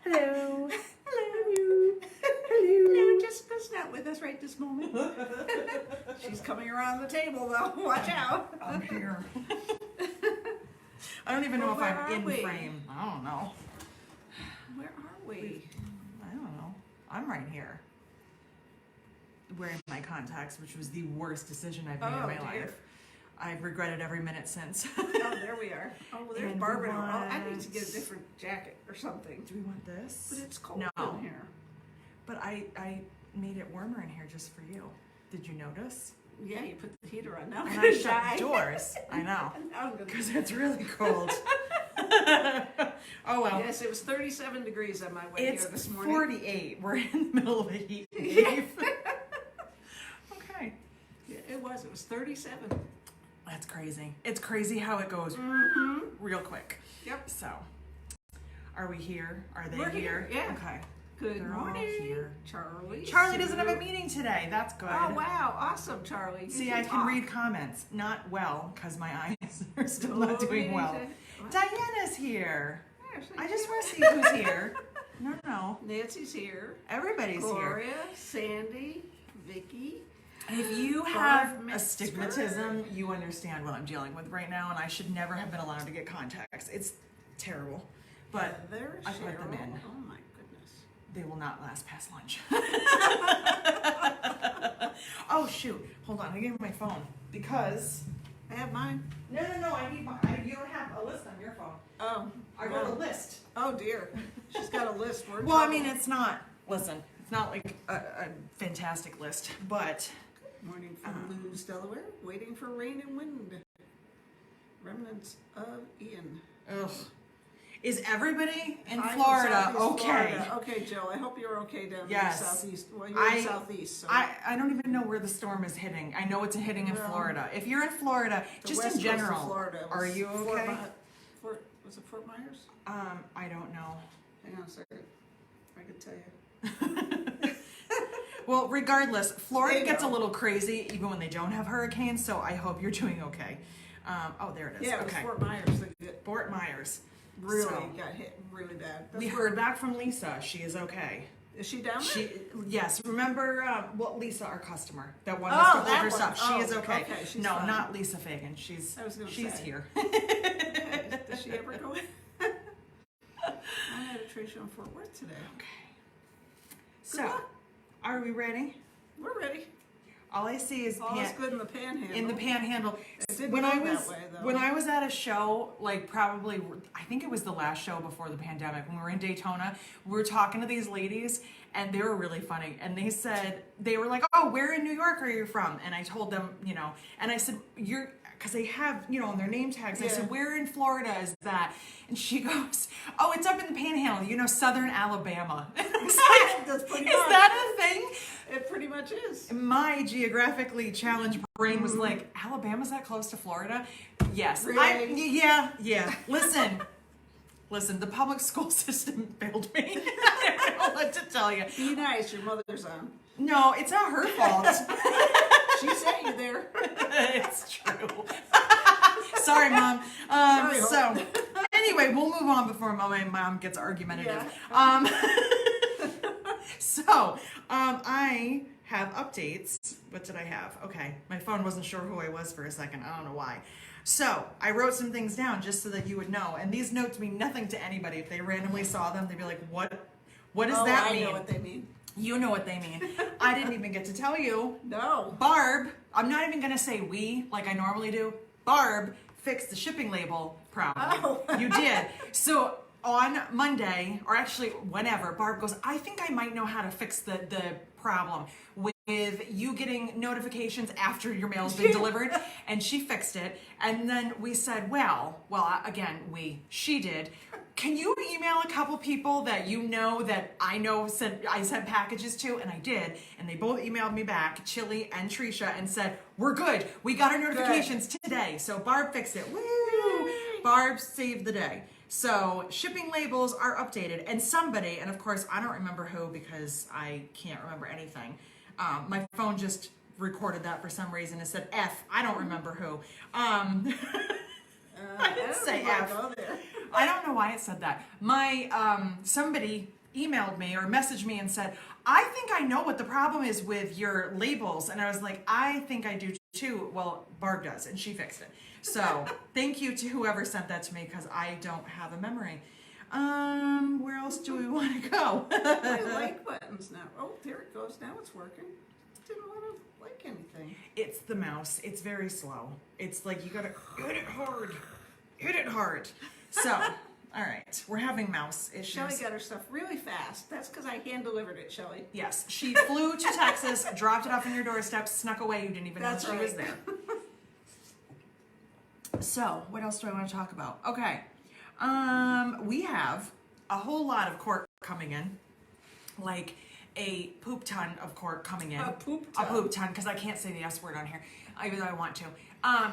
Hello. Hello. Hello. Jessica's not with us right this moment. She's coming around the table though. Watch out. I'm here. I don't even know if I'm in frame. I don't know. Where are we? I don't know. I'm right here. Wearing my contacts, which was the worst decision I've made in my life. I've regretted every minute since. Oh, there we are. Oh, well, there's Barbara. Oh, I need to get a different jacket or something. Do we want this? But it's cold in here. But I made it warmer in here just for you. Did you notice? Yeah, you put the heater on. Now I'm and gonna I shut die. the doors. I know. Because it's really cold. Oh well. Yes, it was 37 degrees on my way here this morning. It's 48. We're in the middle of a heat wave. Okay. Yeah, it was 37. That's crazy. It's crazy how it goes real quick. Yep. So, are we here? Are they We're here? Yeah. Okay. Good They're morning, all here. Charlie. Charlie doesn't have a meeting today. That's good. Oh wow, awesome, Charlie. See, I can read comments. Not well, because my eyes are still not doing well. Diana's here. I just want to see who's here. No. Nancy's here. Everybody's here. Gloria, Sandy, Vicky. If you have astigmatism, you understand what I'm dealing with right now, and I should never have been allowed to get contacts. It's terrible. But I put them in. Oh my goodness. They will not last past lunch. Oh shoot. Hold on, I gave my phone. Because I have mine. No, I need mine. You don't have a list on your phone. Oh. I wrote a list. Oh dear. She's got a list. Well, I mean, it's not, listen, it's not like a fantastic list, but... Good morning from Lewes, Delaware. Waiting for rain and wind. Remnants of Ian. Ugh. Is everybody in Florida okay? Florida. Okay, Joe, I hope you're okay down in the southeast. Well, you're in the southeast. So. I don't even know where the storm is hitting. I know it's hitting in Florida. If you're in Florida, just in general, Florida are you okay? Was it Fort Myers? I don't know. Hang on a second. I can tell you. Well, regardless, Florida gets a little crazy even when they don't have hurricanes, so I hope you're doing okay. Oh, there it is. Yeah, it was Fort Myers. Fort Myers. Really got hit really bad. We heard back from Lisa. She is okay. Is she down there? Yes. Remember, Lisa, our customer, that wanted us to hold her stuff. She is okay. She's no, fine. Not Lisa Fagan. She's here. Does she ever go in? I had a trade show in Fort Worth today. Okay. So, are we ready? We're ready. All I see is all is good in the panhandle. In the panhandle. When I was at a show, like probably, I think it was the last show before the pandemic, when we were in Daytona, we were talking to these ladies, and they were really funny. And they said, they were like, "Oh, where in New York are you from?" And I told them, and I said, because they have, on their name tags. I said, "Where in Florida is that?" And she goes, "Oh, it's up in the panhandle, southern Alabama." That's pretty much. Is that a thing? It pretty much is. My geographically challenged brain was like, Alabama's that close to Florida? Yes. Really? Yeah. Listen, the public school system failed me. I don't know what to tell you. Be nice, your mother's on. No, it's not her fault. She sent you there. It's true. Sorry, Mom. So, anyway, we'll move on before my mom gets argumentative. Yeah. So, I have updates. What did I have? Okay, my phone wasn't sure who I was for a second. I don't know why. So, I wrote some things down just so that you would know. And these notes mean nothing to anybody. If they randomly saw them, they'd be like, what does that mean? I know what they mean. You know what they mean. I didn't even get to tell you. No. Barb, I'm not even going to say we like I normally do. Barb fixed the shipping label problem. Oh. You did. So on Monday, or actually whenever, Barb goes, "I think I might know how to fix the problem with you getting notifications after your mail's been delivered." And she fixed it. And then we said, she did. Can you email a couple people that that I sent packages to? And I did. And they both emailed me back, Chili and Trisha, and said, "We're good. We got our notifications today." So Barb fixed it. Woo! Yay. Barb saved the day. So shipping labels are updated. And somebody, and of course I don't remember who because I can't remember anything. My phone just recorded that for some reason. It said F. I don't remember who. I didn't say F. I don't know why it said that. My somebody emailed me or messaged me and said, I think I know what the problem is with your labels. And I was like, I think I do too. Well, Barb does, and she fixed it. So thank you to whoever sent that to me, because I don't have a memory. Where else do we want to go? My like buttons now. Oh, there it goes. Now it's working. Didn't want to like anything. It's the mouse. It's very slow. It's like you gotta hit it hard. Hit it hard. So, all right, we're having mouse issues. Shelly got her stuff really fast. That's because I hand delivered it, Shelly. Yes, she flew to Texas, dropped it off on your doorstep, snuck away. You didn't even know she was there. So, what else do I want to talk about? Okay, we have a whole lot of cork coming in, like a poop ton of cork coming in. A poop ton. A poop ton, because I can't say the S word on here, even though I want to.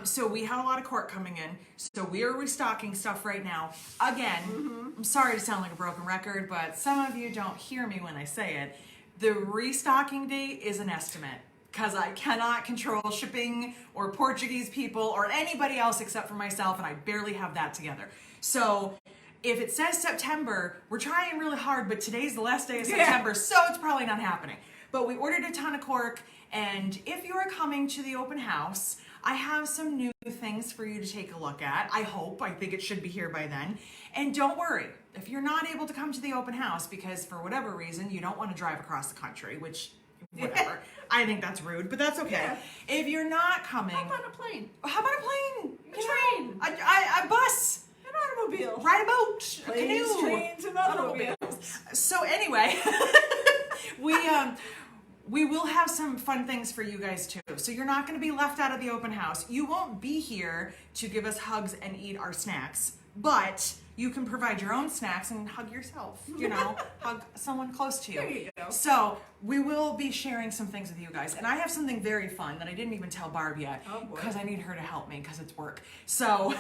So we have a lot of cork coming in. So we are restocking stuff right now. Again, I'm sorry to sound like a broken record, but some of you don't hear me when I say it. The restocking date is an estimate, because I cannot control shipping or Portuguese people or anybody else except for myself, and I barely have that together. So if it says September, we're trying really hard, but today's the last day of September, so it's probably not happening. But we ordered a ton of cork, and if you are coming to the open house, I have some new things for you to take a look at. I hope. I think it should be here by then. And don't worry, if you're not able to come to the open house because for whatever reason you don't want to drive across the country, which, whatever. I think that's rude, but that's okay. Yeah. If you're not coming... How about a plane? How about a plane? A train? A bus? An automobile? Ride a boat? Planes, a canoe? trains, and automobiles. So anyway, we will have some fun things for you guys too. So you're not going to be left out of the open house. You won't be here to give us hugs and eat our snacks, but you can provide your own snacks and hug yourself, you know, hug someone close to you. There you go. So we will be sharing some things with you guys. And I have something very fun that I didn't even tell Barb yet, because I need her to help me because it's work. So,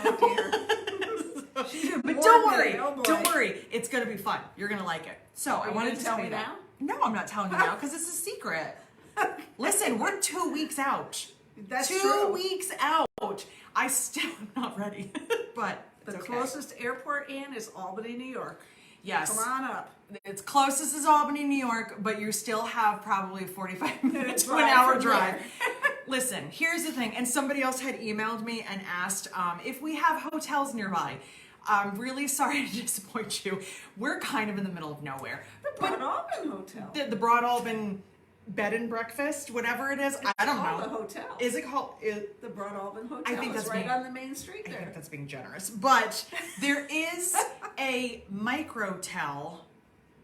but don't worry, don't worry. It's going to be fun. You're going to like it. So I wanted to tell you that. No, I'm not telling you now because it's a secret. Listen, we're 2 weeks out. That's 2 weeks out. I still am not ready, but the closest airport in is Albany, New York. Yes. Come on up. It's closest is Albany, New York, but you still have probably 45 minutes to an hour drive. Listen, here's the thing, and somebody else had emailed me and asked if we have hotels nearby. I'm really sorry to disappoint you. We're kind of in the middle of nowhere. The Broad Albin Hotel. The Broad Albin bed and breakfast, whatever it is, I don't know. It's called a hotel. Is it called the Broad Albin Hotel? I think that's right on the main street there. I think that's being generous, but there is a microtel.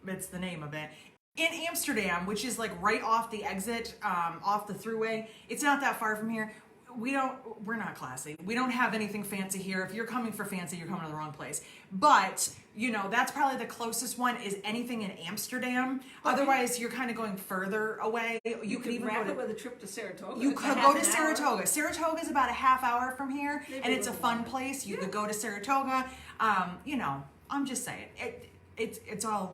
It's the name of it. In Amsterdam, which is like right off the exit, off the thruway. It's not that far from here. We're not classy. We don't have anything fancy here. If you're coming for fancy, you're coming to the wrong place. But, you know, that's probably the closest one is anything in Amsterdam. Okay. Otherwise, you're kind of going further away. You could even wrap go it with a trip to Saratoga. You could go to Saratoga. Saratoga is about a half hour from here, and it's a fun place. You could go to Saratoga. You know, I'm just saying. It's all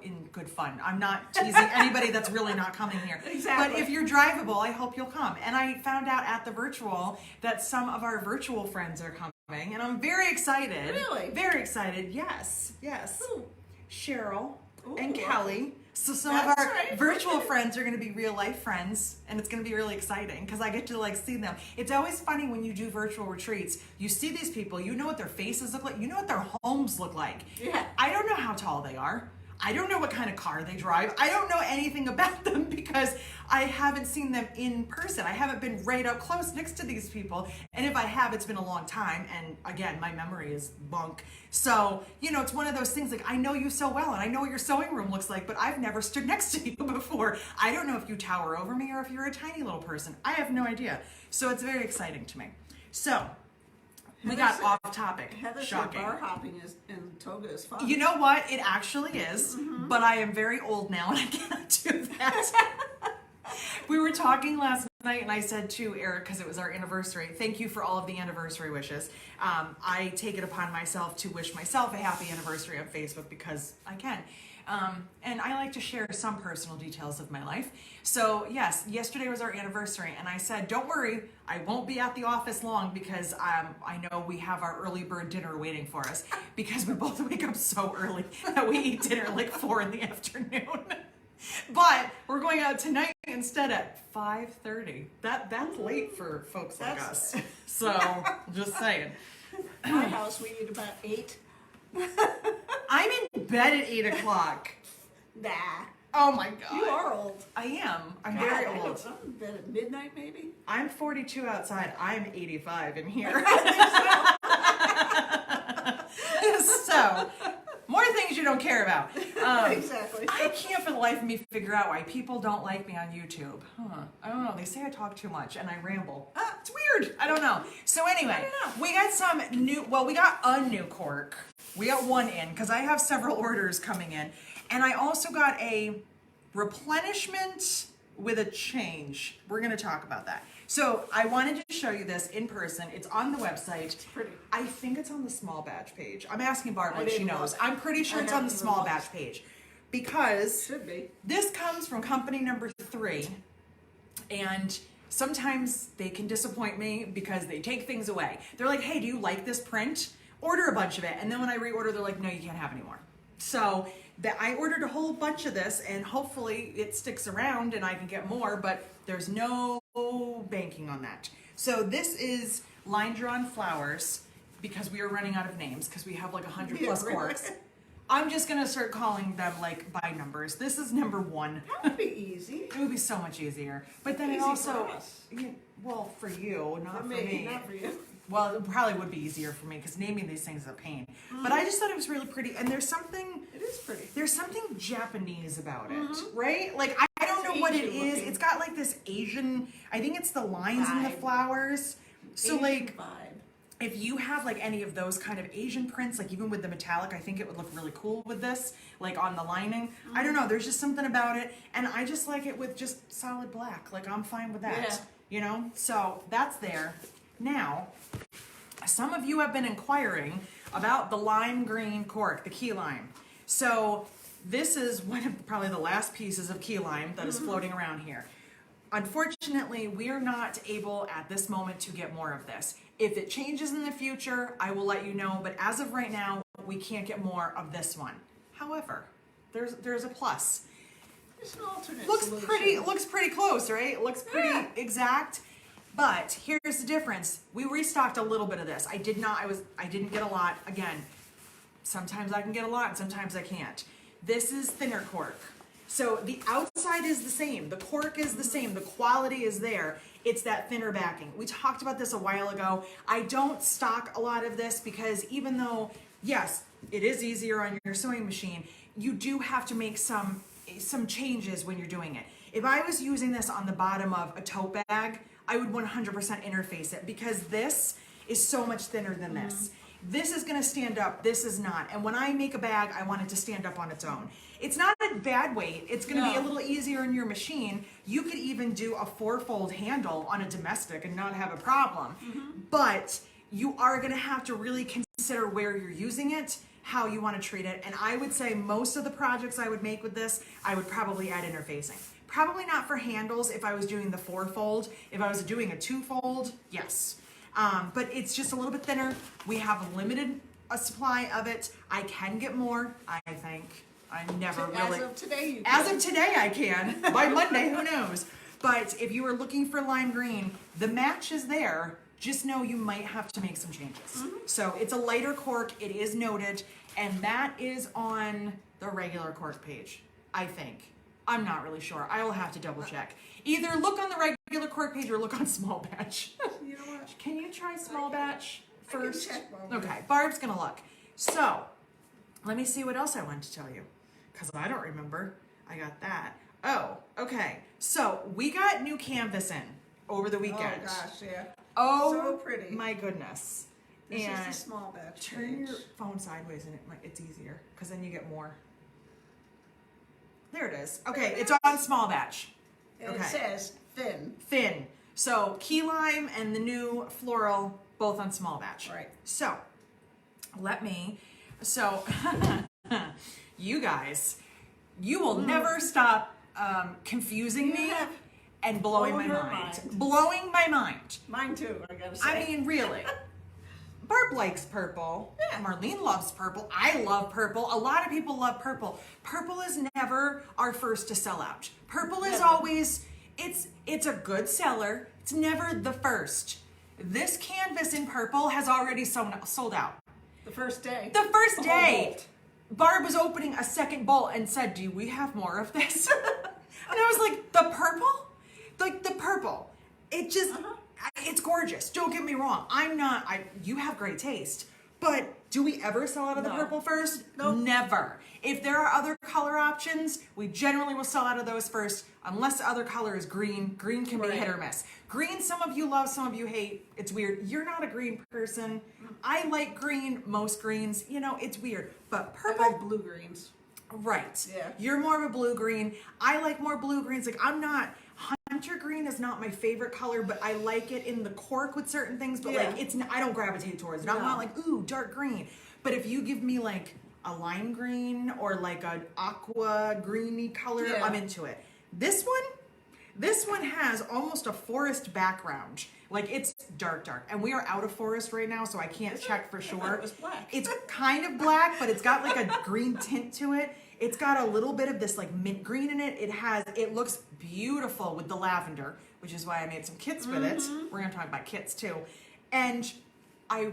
in good fun. I'm not teasing anybody that's really not coming here. Exactly. But if you're drivable, I hope you'll come. And I found out at the virtual that some of our virtual friends are coming, and I'm very excited. Really? Very excited. Yes. Ooh. Cheryl and Ooh. Kelly. So some of our virtual friends are going to be real life friends, and it's going to be really exciting because I get to like see them. It's always funny when you do virtual retreats. You see these people, you know what their faces look like, you know what their homes look like. Yeah. I don't know how tall they are. I don't know what kind of car they drive. I don't know anything about them because I haven't seen them in person. I haven't been right up close next to these people. And if I have, it's been a long time. And again, my memory is bunk. So, you know, it's one of those things like I know you so well and I know what your sewing room looks like, but I've never stood next to you before. I don't know if you tower over me or if you're a tiny little person. I have no idea. So it's very exciting to me. So we got off topic. Heather said bar hopping in toga is fun. You know what? It actually is, but I am very old now and I cannot do that. We were talking last night and I said to Eric, because it was our anniversary, thank you for all of the anniversary wishes. I take it upon myself to wish myself a happy anniversary on Facebook because I can. And I like to share some personal details of my life. So yes, yesterday was our anniversary and I said, don't worry, I won't be at the office long because I know we have our early bird dinner waiting for us because we both wake up so early that we eat dinner like 4 in the afternoon. But we're going out tonight instead at 5:30. That's late for folks like us. So just saying. Our house we eat about 8. I'm in bed at 8 o'clock. Nah. Oh my god. You are old. I am. I'm God, very I old. don't know. I'm in bed at midnight maybe. I'm 42 outside. I'm 85 in here. So, more things you don't care about. Exactly. I can't for the life of me figure out why people don't like me on YouTube. I don't know. They say I talk too much and I ramble. It's weird. I don't know. So anyway, we got some new, well, we got a new cork. We got one in because I have several orders coming in. And I also got a replenishment with a change. We're going to talk about that. So I wanted to show you this in person. It's on the website. It's pretty. I think it's on the small batch page. I'm asking Barb what she didn't knows. look. I'm pretty sure it's on the small batch page because Should be. this comes from company number 3, and sometimes they can disappoint me because they take things away. They're like, hey, do you like this print? Order a bunch of it. And then when I reorder, they're like, no, you can't have any more. So I ordered a whole bunch of this and hopefully it sticks around and I can get more, but there's no banking on that. So this is line drawn flowers because we are running out of names because we have like 100 plus corks. I'm just going to start calling them like by numbers. This is number 1. That would be easy. It would be so much easier. But then it Easy also, for us. well, for you, not for me. Not for you. Well, it probably would be easier for me because naming these things is a pain. But I just thought it was really pretty. And there's something, It is pretty. there's something Japanese about it, right? Like, I don't know It's what it Asian is. looking. It's got like this Asian, I think it's the lines in the Vibe. flowers. So Asian like, vibe. if you have like any of those kind of Asian prints, like even with the metallic, I think it would look really cool with this, like on the lining. I don't know, there's just something about it. And I just like it with just solid black. Like I'm fine with that, Yeah. you know? So that's there. Now, some of you have been inquiring about the lime green cork, the key lime. So this is one of probably the last pieces of key lime that is floating around here. Unfortunately, we are not able at this moment to get more of this. If it changes in the future, I will let you know, but as of right now, we can't get more of this one. However, there's a plus. It's an alternate Looks solution. pretty close, right? Looks pretty exact. But here's the difference. We restocked a little bit of this. I didn't get a lot. Again, sometimes I can get a lot and sometimes I can't. This is thinner cork. So the outside is the same. The cork is the same. The quality is there. It's that thinner backing. We talked about this a while ago. I don't stock a lot of this because even though, yes, it is easier on your sewing machine, you do have to make some changes when you're doing it. If I was using this on the bottom of a tote bag, I would 100% interface it because this is so much thinner than this. This is gonna stand up, this is not. And when I make a bag, I want it to stand up on its own. It's not a bad weight, it's gonna be a little easier in your machine. You could even do a 4-fold handle on a domestic and not have a problem. But you are gonna have to really consider where you're using it, how you wanna treat it. And I would say most of the projects I would make with this, I would probably add interfacing. Probably not for handles if I was doing the 4-fold. If I was doing a 2-fold, yes. But it's just a little bit thinner. We have a limited supply of it. I can get more, I think. I never really. As of today, you As can. of today, I can. By Monday, who knows? But if you were looking for lime green, the match is there. Just know you might have to make some changes. So it's a lighter cork. It is noted. And that is on the regular cork page, I think. I'm not really sure. I will have to double check. Either look on the regular cork page or look on small batch. You know what? Can you try small batch first? I can check while we're- Okay, Barb's gonna look. So, let me see what else I wanted to tell you. Because I don't remember. I got that. Oh, okay. So, we got new canvas in over the weekend. Oh gosh, yeah. Oh, So pretty. my goodness. This And is the small batch. turn page. your phone sideways and it's easier. Because then you get more. There it is. Okay, it's on small batch. And it says thin. Thin. So key lime and the new floral, both on small batch. Right. So you guys, you will never stop confusing me have and blowing my blown her mind. mind. Blowing my mind. Mine too, I gotta say. I mean, really. Barb likes purple. Yeah. Marlene loves purple. I love purple. A lot of people love purple. Purple is never our first to sell out. Purple is Never. always, it's a good seller. It's never the first. This canvas in purple has already sold out. The first day. The first whole day. bolt. Barb was opening a second bolt and said, "Do we have more of this?" And I was like, "The purple? Like the purple. It just, it's gorgeous. Don't get me wrong. You have great taste. But do we ever sell out of the No. purple first? Nope. Never. If there are other color options, we generally will sell out of those first, unless the other color is green. Green can be Right. hit or miss. Green, some of you love, some of you hate. It's weird. You're not a green person. I like green, most greens. You know, it's weird. But I purple, like blue greens. right. Yeah. You're more of a blue green. I like more blue greens. Like, hunter green is not my favorite color, but I like it in the cork with certain things. But Yeah. like, I don't gravitate towards it. I'm No. not like, ooh, dark green. But if you give me like a lime green or like an aqua greeny color, Yeah. I'm into it. This one has almost a forest background. Like, it's dark, and we are out of forest right now, so I can't check for sure. It was black. It's kind of black, but it's got like a green tint to it. It's got a little bit of this like mint green in it. It looks beautiful with the lavender, which is why I made some kits with it. We're gonna talk about kits too. And I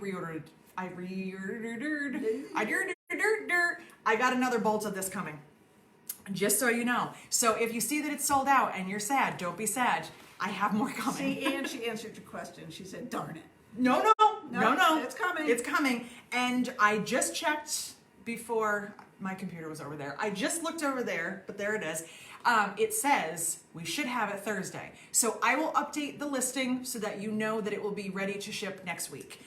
got another bolt of this coming. Just so you know. So if you see that it's sold out and you're sad, don't be sad. I have more coming. See, and she answered your question. She said, darn it. No. It's coming. It's coming. And I just checked before my computer was over there. I just looked over there, but there it is. It says we should have it Thursday. So I will update the listing so that you know that it will be ready to ship next week.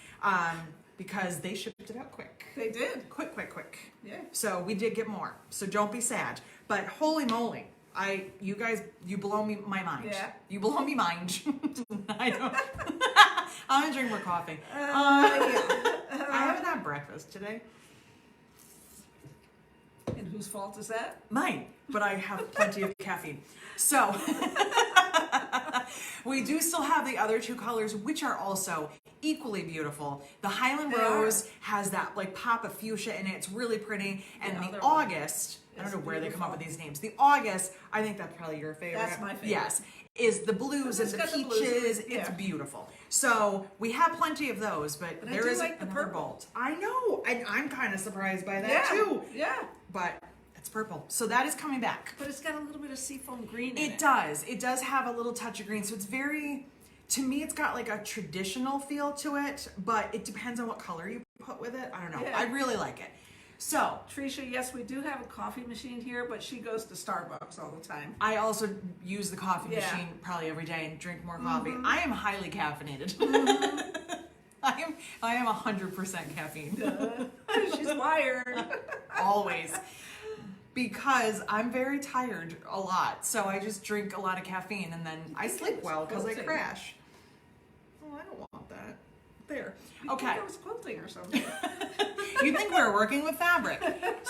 Because they shipped it out quick. They did. Quick. Yeah. So we did get more. So don't be sad. But holy moly. You guys, you blow my mind. Yeah. You blow me mind. I don't. I'm gonna drink more coffee. Yeah. I haven't had breakfast today. And whose fault is that? Mine, but I have plenty of caffeine. So we do still have the other two colors, which are also equally beautiful. The Highland They Rose are. has that like pop of fuchsia in it. It's really pretty. And The the other one August, I don't is know where they come up with beautiful. these names. The August, I think that's probably your favorite. That's my favorite. Yes, is the blues and It's the got the blues in it, peaches. yeah. It's beautiful. So we have plenty of those, but But I there do is like the another purple. bolt. I know, and I'm kind of surprised by that Yeah. too. Yeah. But it's purple, so that is coming back. But it's got a little bit of seafoam green in it. It does. It does have a little touch of green. So it's very, to me, it's got like a traditional feel to it, but it depends on what color you put with it. I don't know. Yeah. I really like it. So Tricia, yes, we do have a coffee machine here, but she goes to Starbucks all the time. I also use the coffee Yeah. machine probably every day and drink more coffee. I am highly caffeinated. I am 100% caffeine. She's wired. Always. Because I'm very tired a lot. So I just drink a lot of caffeine and then I sleep well because I quilting. crash. Oh, I don't want that. There. You Okay. think I was quilting or something. You think we're working with fabric.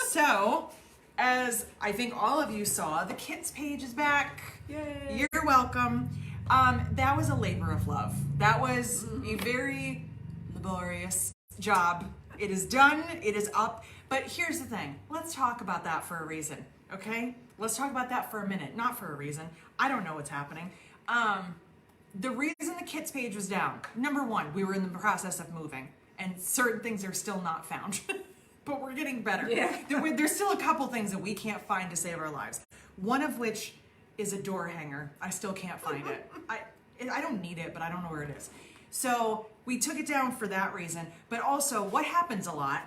So, as I think all of you saw, the kits page is back. Yay. You're welcome. That was a labor of love. That was a very laborious job. It is done. It is up. But here's the thing. Let's talk about that for a reason, okay? Let's talk about that for a minute. Not for a reason. I don't know what's happening. The reason the kits page was down, number one, we were in the process of moving, and certain things are still not found. But we're getting better. Yeah. There's still a couple things that we can't find to save our lives. One of which is a door hanger. I still can't find it. I don't need it, but I don't know where it is. So we took it down for that reason. But also, what happens a lot,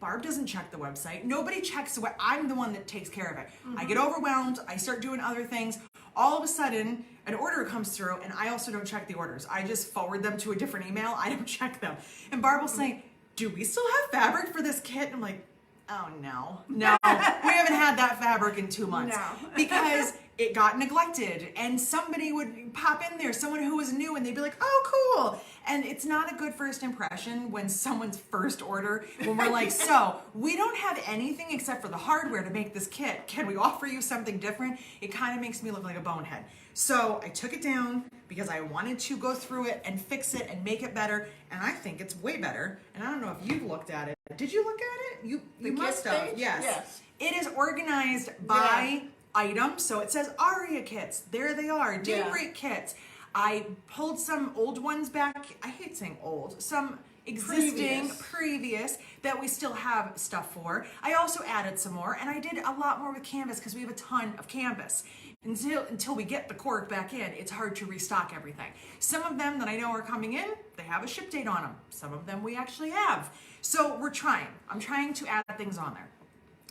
Barb doesn't check the website. Nobody checks the web. I'm the one that takes care of it. I get overwhelmed. I start doing other things. All of a sudden, an order comes through, and I also don't check the orders. I just forward them to a different email. I don't check them. And Barb will say, do we still have fabric for this kit? And I'm like, oh, no. We haven't had that fabric in 2 months. No. Because it got neglected and somebody would pop in there, someone who was new, and they'd be like, oh, cool. And it's not a good first impression when someone's first order, when we're like, so we don't have anything except for the hardware to make this kit. Can we offer you something different? It kind of makes me look like a bonehead. So I took it down because I wanted to go through it and fix it and make it better. And I think it's way better. And I don't know if you've looked at it. Did you look at it? You must have. Yes. It is organized by item. So it says Aria kits. There they are. Daybreak kits. I pulled some old ones back. I hate saying old. Some existing, previous that we still have stuff for. I also added some more, and I did a lot more with canvas because we have a ton of canvas. Until we get the cork back in, it's hard to restock everything. Some of them that I know are coming in, they have a ship date on them. Some of them we actually have. So we're trying. I'm trying to add things on there.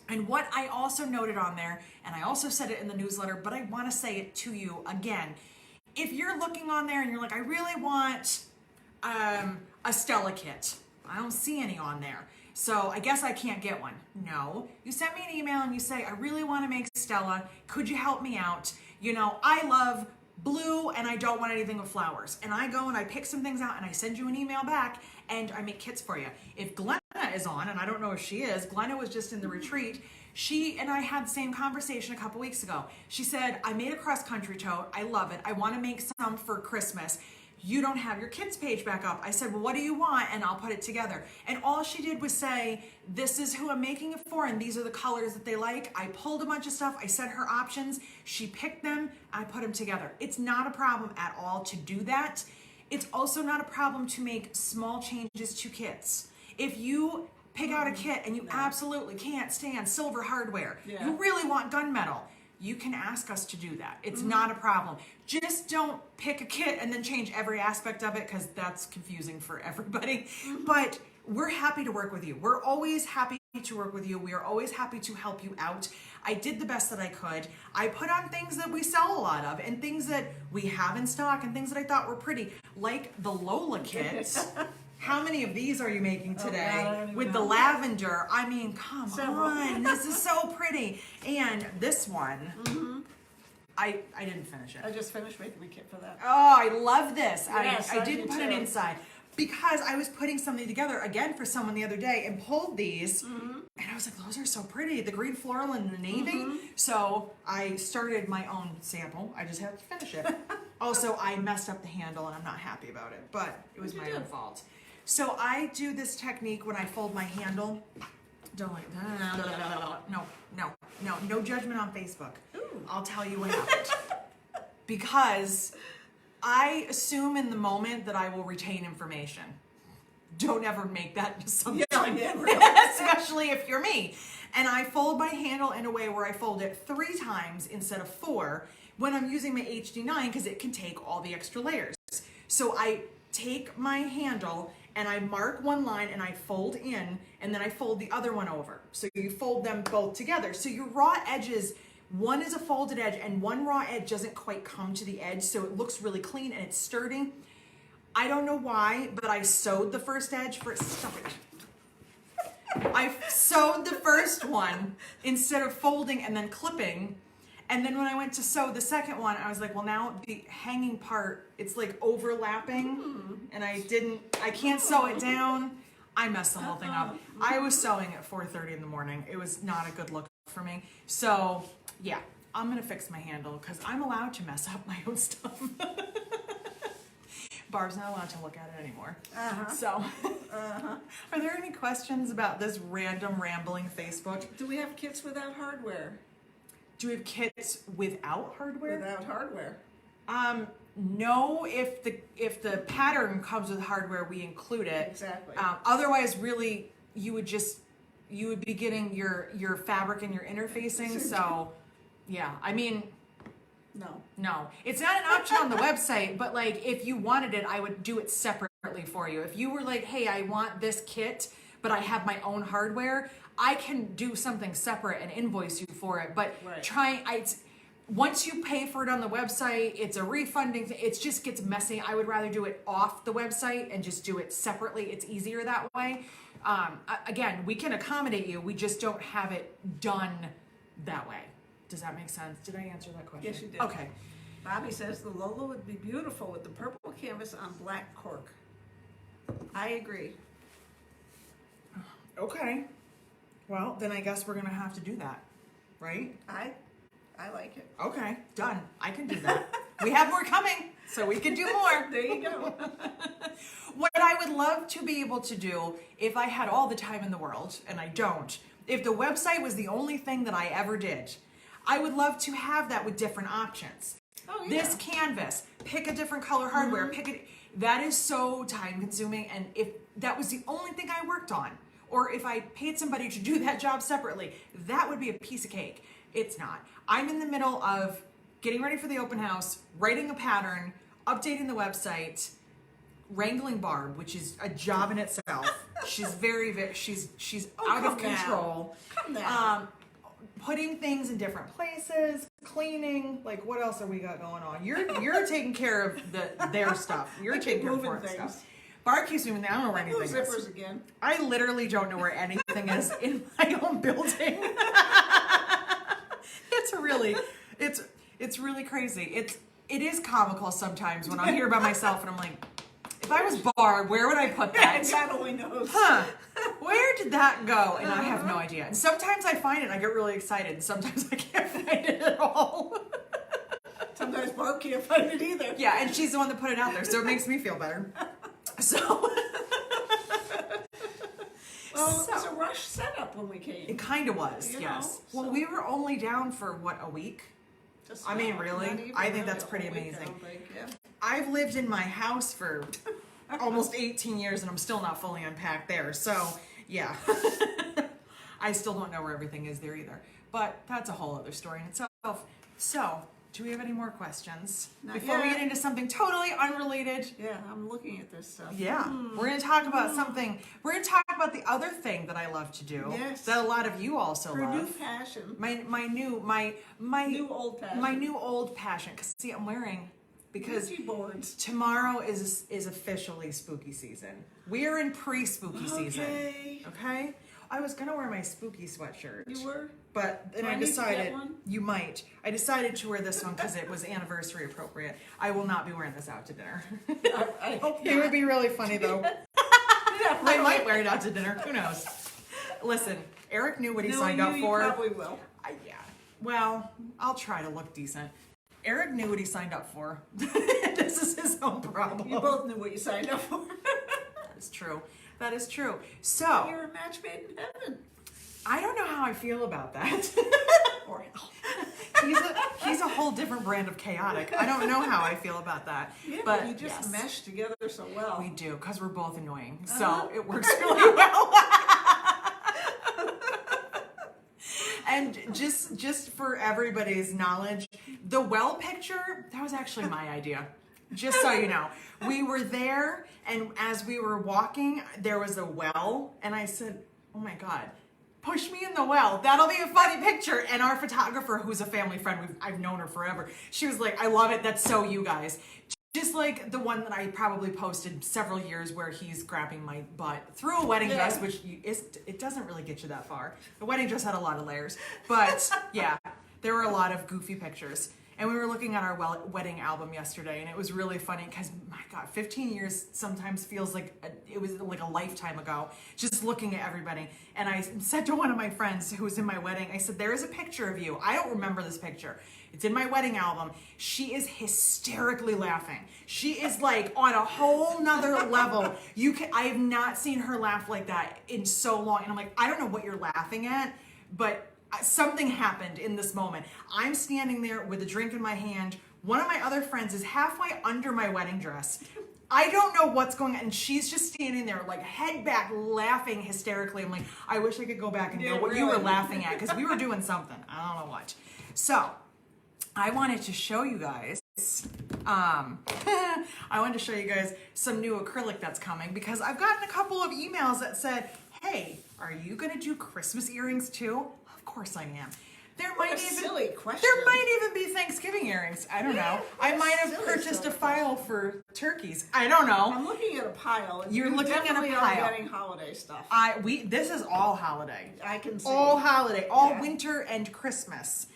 And what I also noted on there, and I also said it in the newsletter, but I want to say it to you again. If you're looking on there and you're like, I really want a Stella kit. I don't see any on there. So I guess I can't get one. No, you send me an email and you say, I really want to make Stella. Could you help me out? You know, I love blue and I don't want anything with flowers. And I go and I pick some things out and I send you an email back and I make kits for you. If Glenna is on, and I don't know if she is, Glenna was just in the retreat. She and I had the same conversation a couple weeks ago. She said, I made a cross-country tote. I love it. I want to make some for Christmas. You don't have your kids page back up. I said, well, what do you want? And I'll put it together. And all she did was say, this is who I'm making it for, and these are the colors that they like. I pulled a bunch of stuff. I set her options. She picked them. I put them together. It's not a problem at all to do that. It's also not a problem to make small changes to kits. If you pick out a kit and you absolutely can't stand silver hardware, you really want gunmetal, you can ask us to do that. It's not a problem. Just don't pick a kit and then change every aspect of it, because that's confusing for everybody. But we're happy to work with you. We're always happy to work with you. We are always happy to help you out. I did the best that I could. I put on things that we sell a lot of and things that we have in stock and things that I thought were pretty, like the Lola kits. How many of these are you making today? With the lavender. I mean, come on. This is so pretty. And this one, I didn't finish it. I just finished making the kit for that. Oh, I love this. Yes, I didn't put it inside because I was putting something together again for someone the other day and pulled these. And I was like, those are so pretty. The green floral and the navy. So I started my own sample. I just have to finish it. Also, I messed up the handle and I'm not happy about it, but it was my own fault. So I do this technique when I fold my handle. Don't like that. No judgment on Facebook. I'll tell you what happened. Because I assume in the moment that I will retain information. Don't ever make that assumption. Especially if you're me. And I fold my handle in a way where I fold it 3 times instead of 4 when I'm using my HD9, because it can take all the extra layers. So I take my handle and I mark one line and I fold in, and then I fold the other one over. So you fold them both together. So your raw edges, one is a folded edge and one raw edge doesn't quite come to the edge, so it looks really clean and it's sturdy. I don't know why, but I sewed the first edge for, stop it. I sewed the first one instead of folding and then clipping. And then when I went to sew the second one, I was like, well, now the hanging part, it's like overlapping, and I can't sew it down. I messed the whole thing up. I was sewing at 4:30 in the morning. It was not a good look for me. So yeah, I'm gonna fix my handle because I'm allowed to mess up my own stuff. Barb's not allowed to look at it anymore. So, are there any questions about this random rambling Facebook? Do we have kits without hardware? Do we have kits without hardware? Without hardware. No, if the pattern comes with hardware, we include it. Exactly. Otherwise, really, you would be getting your fabric and your interfacing. So, yeah, I mean, no, it's not an option on the website. But like, if you wanted it, I would do it separately for you. If you were like, hey, I want this kit, but I have my own hardware, I can do something separate and invoice you for it. But once you pay for it on the website, it's a refunding thing. It just gets messy. I would rather do it off the website and just do it separately. It's easier that way. Again, we can accommodate you. We just don't have it done that way. Does that make sense? Did I answer that question? Yes, you did. Okay. Bobby says the Lola would be beautiful with the purple canvas on black cork. I agree. Okay. Well, then I guess we're gonna have to do that, right? I like it. Okay, done. I can do that. We have more coming, so we can do more. There you go. What I would love to be able to do, if I had all the time in the world, and I don't, if the website was the only thing that I ever did, I would love to have that with different options. Oh, yeah. This canvas, pick a different color hardware, pick it. That is so time consuming, and if that was the only thing I worked on, or if I paid somebody to do that job separately, that would be a piece of cake. It's not. I'm in the middle of getting ready for the open house, writing a pattern, updating the website, wrangling Barb, which is a job in itself. She's she's out of control. Come down. Putting things in different places, cleaning, like what else are we got going on? You're taking care of their stuff. You're taking care of Barb stuff. Barb keeps moving. I don't know where anything is. Zippers again. I literally don't know where anything is in my own building. It's really crazy. It is comical sometimes when I'm here by myself and I'm like, if I was Barb, where would I put that? God only knows. Huh? Where did that go? And I have no idea. And sometimes I find it and I get really excited. And sometimes I can't find it at all. Sometimes Barb can't find it either. Yeah, and she's the one that put it out there, so it makes me feel better. So. Well, it was a rush setup when we came. It kind of was, You yes. know, Well, we were only down for, what, a week? Just I mean, not really? even I think that's a pretty whole week, amazing. I don't think, yeah. I've lived in my house for almost 18 years and I'm still not fully unpacked there. So, yeah. I still don't know where everything is there either. But that's a whole other story in itself. So, do we have any more questions? Not Before we yet. get into something totally unrelated? Yeah, I'm looking at this stuff. Yeah, we're going to talk about something. We're going to talk about the other thing that I love to do. Yes. That a lot of you also Her love. new passion. My New old passion. My new old passion. Cause see, I'm wearing because Ouija boards. tomorrow is officially spooky season. We are in pre-spooky season. Okay. I was gonna wear my spooky sweatshirt. You were? But then Do I I need to decided get one? you might. I decided to wear this one because it was anniversary appropriate. I will not be wearing this out to dinner. I hope It not. would be really funny though. Yeah, I might wear it out to dinner. Who knows? Listen, Eric knew what he signed up for. You probably will. Yeah. Well, I'll try to look decent. Eric knew what he signed up for. This is his own problem. You both knew what you signed up for. That is true. That is true. So, You're a match made in heaven. I don't know how I feel about that. Or hell. He's a whole different brand of chaotic. I don't know how I feel about that. Yeah, but you just yes, mesh together so well. we do because we're both annoying. So it works really well. And just for everybody's knowledge, the well picture, that was actually my idea. Just so you know. We were there, and as we were walking, there was a well, and I said, oh my God, push me in the well. That'll be a funny picture. And our photographer, who's a family friend, I've known her forever, she was like, I love it. That's so you guys. Just like the one that I probably posted several years where he's grabbing my butt through a wedding dress, which it doesn't really get you that far. The wedding dress had a lot of layers. But yeah, there were a lot of goofy pictures. And we were looking at our wedding album yesterday, and it was really funny because, my God, 15 years sometimes feels like it was like a lifetime ago, just looking at everybody. And I said to one of my friends who was in my wedding, I said, there is a picture of you. I don't remember this picture. It's in my wedding album. She is hysterically laughing. She is like on a whole nother level. I have not seen her laugh like that in so long. And I'm like, I don't know what you're laughing at, but something happened in this moment. I'm standing there with a drink in my hand. One of my other friends is halfway under my wedding dress. I don't know what's going on. And she's just standing there like head back laughing hysterically. I'm like, I wish I could go back and know what you were laughing at because we were doing something. I don't know what. So I wanted to show you guys some new acrylic that's coming because I've gotten a couple of emails that said, hey, are you going to do Christmas earrings too? Of course I am. There might silly question. There might even be Thanksgiving earrings. I don't know. I might have purchased a file for turkeys. I don't know. I'm looking at a pile. You're looking at a definitely pile. are getting holiday stuff. This is all holiday. I can see. All holiday, all Yeah. winter and Christmas.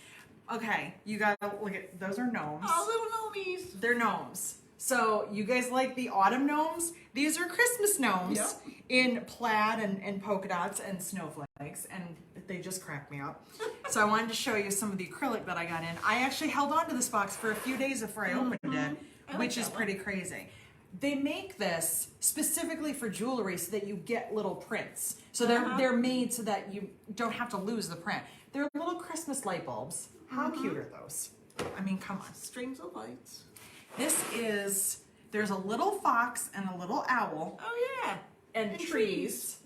Okay, you gotta look at, those are gnomes. Oh, little gnomies. They're gnomes. So you guys like the autumn gnomes? These are Christmas gnomes in plaid and polka dots and snowflakes, and they just crack me up. So I wanted to show you some of the acrylic that I got in. I actually held on to this box for a few days before I opened it, which is pretty crazy. They make this specifically for jewelry so that you get little prints. So they're made so that you don't have to lose the print. They're little Christmas light bulbs. How cute are those? I mean, come on. Strings of lights. This is, there's a little fox and a little owl. Oh yeah. And trees.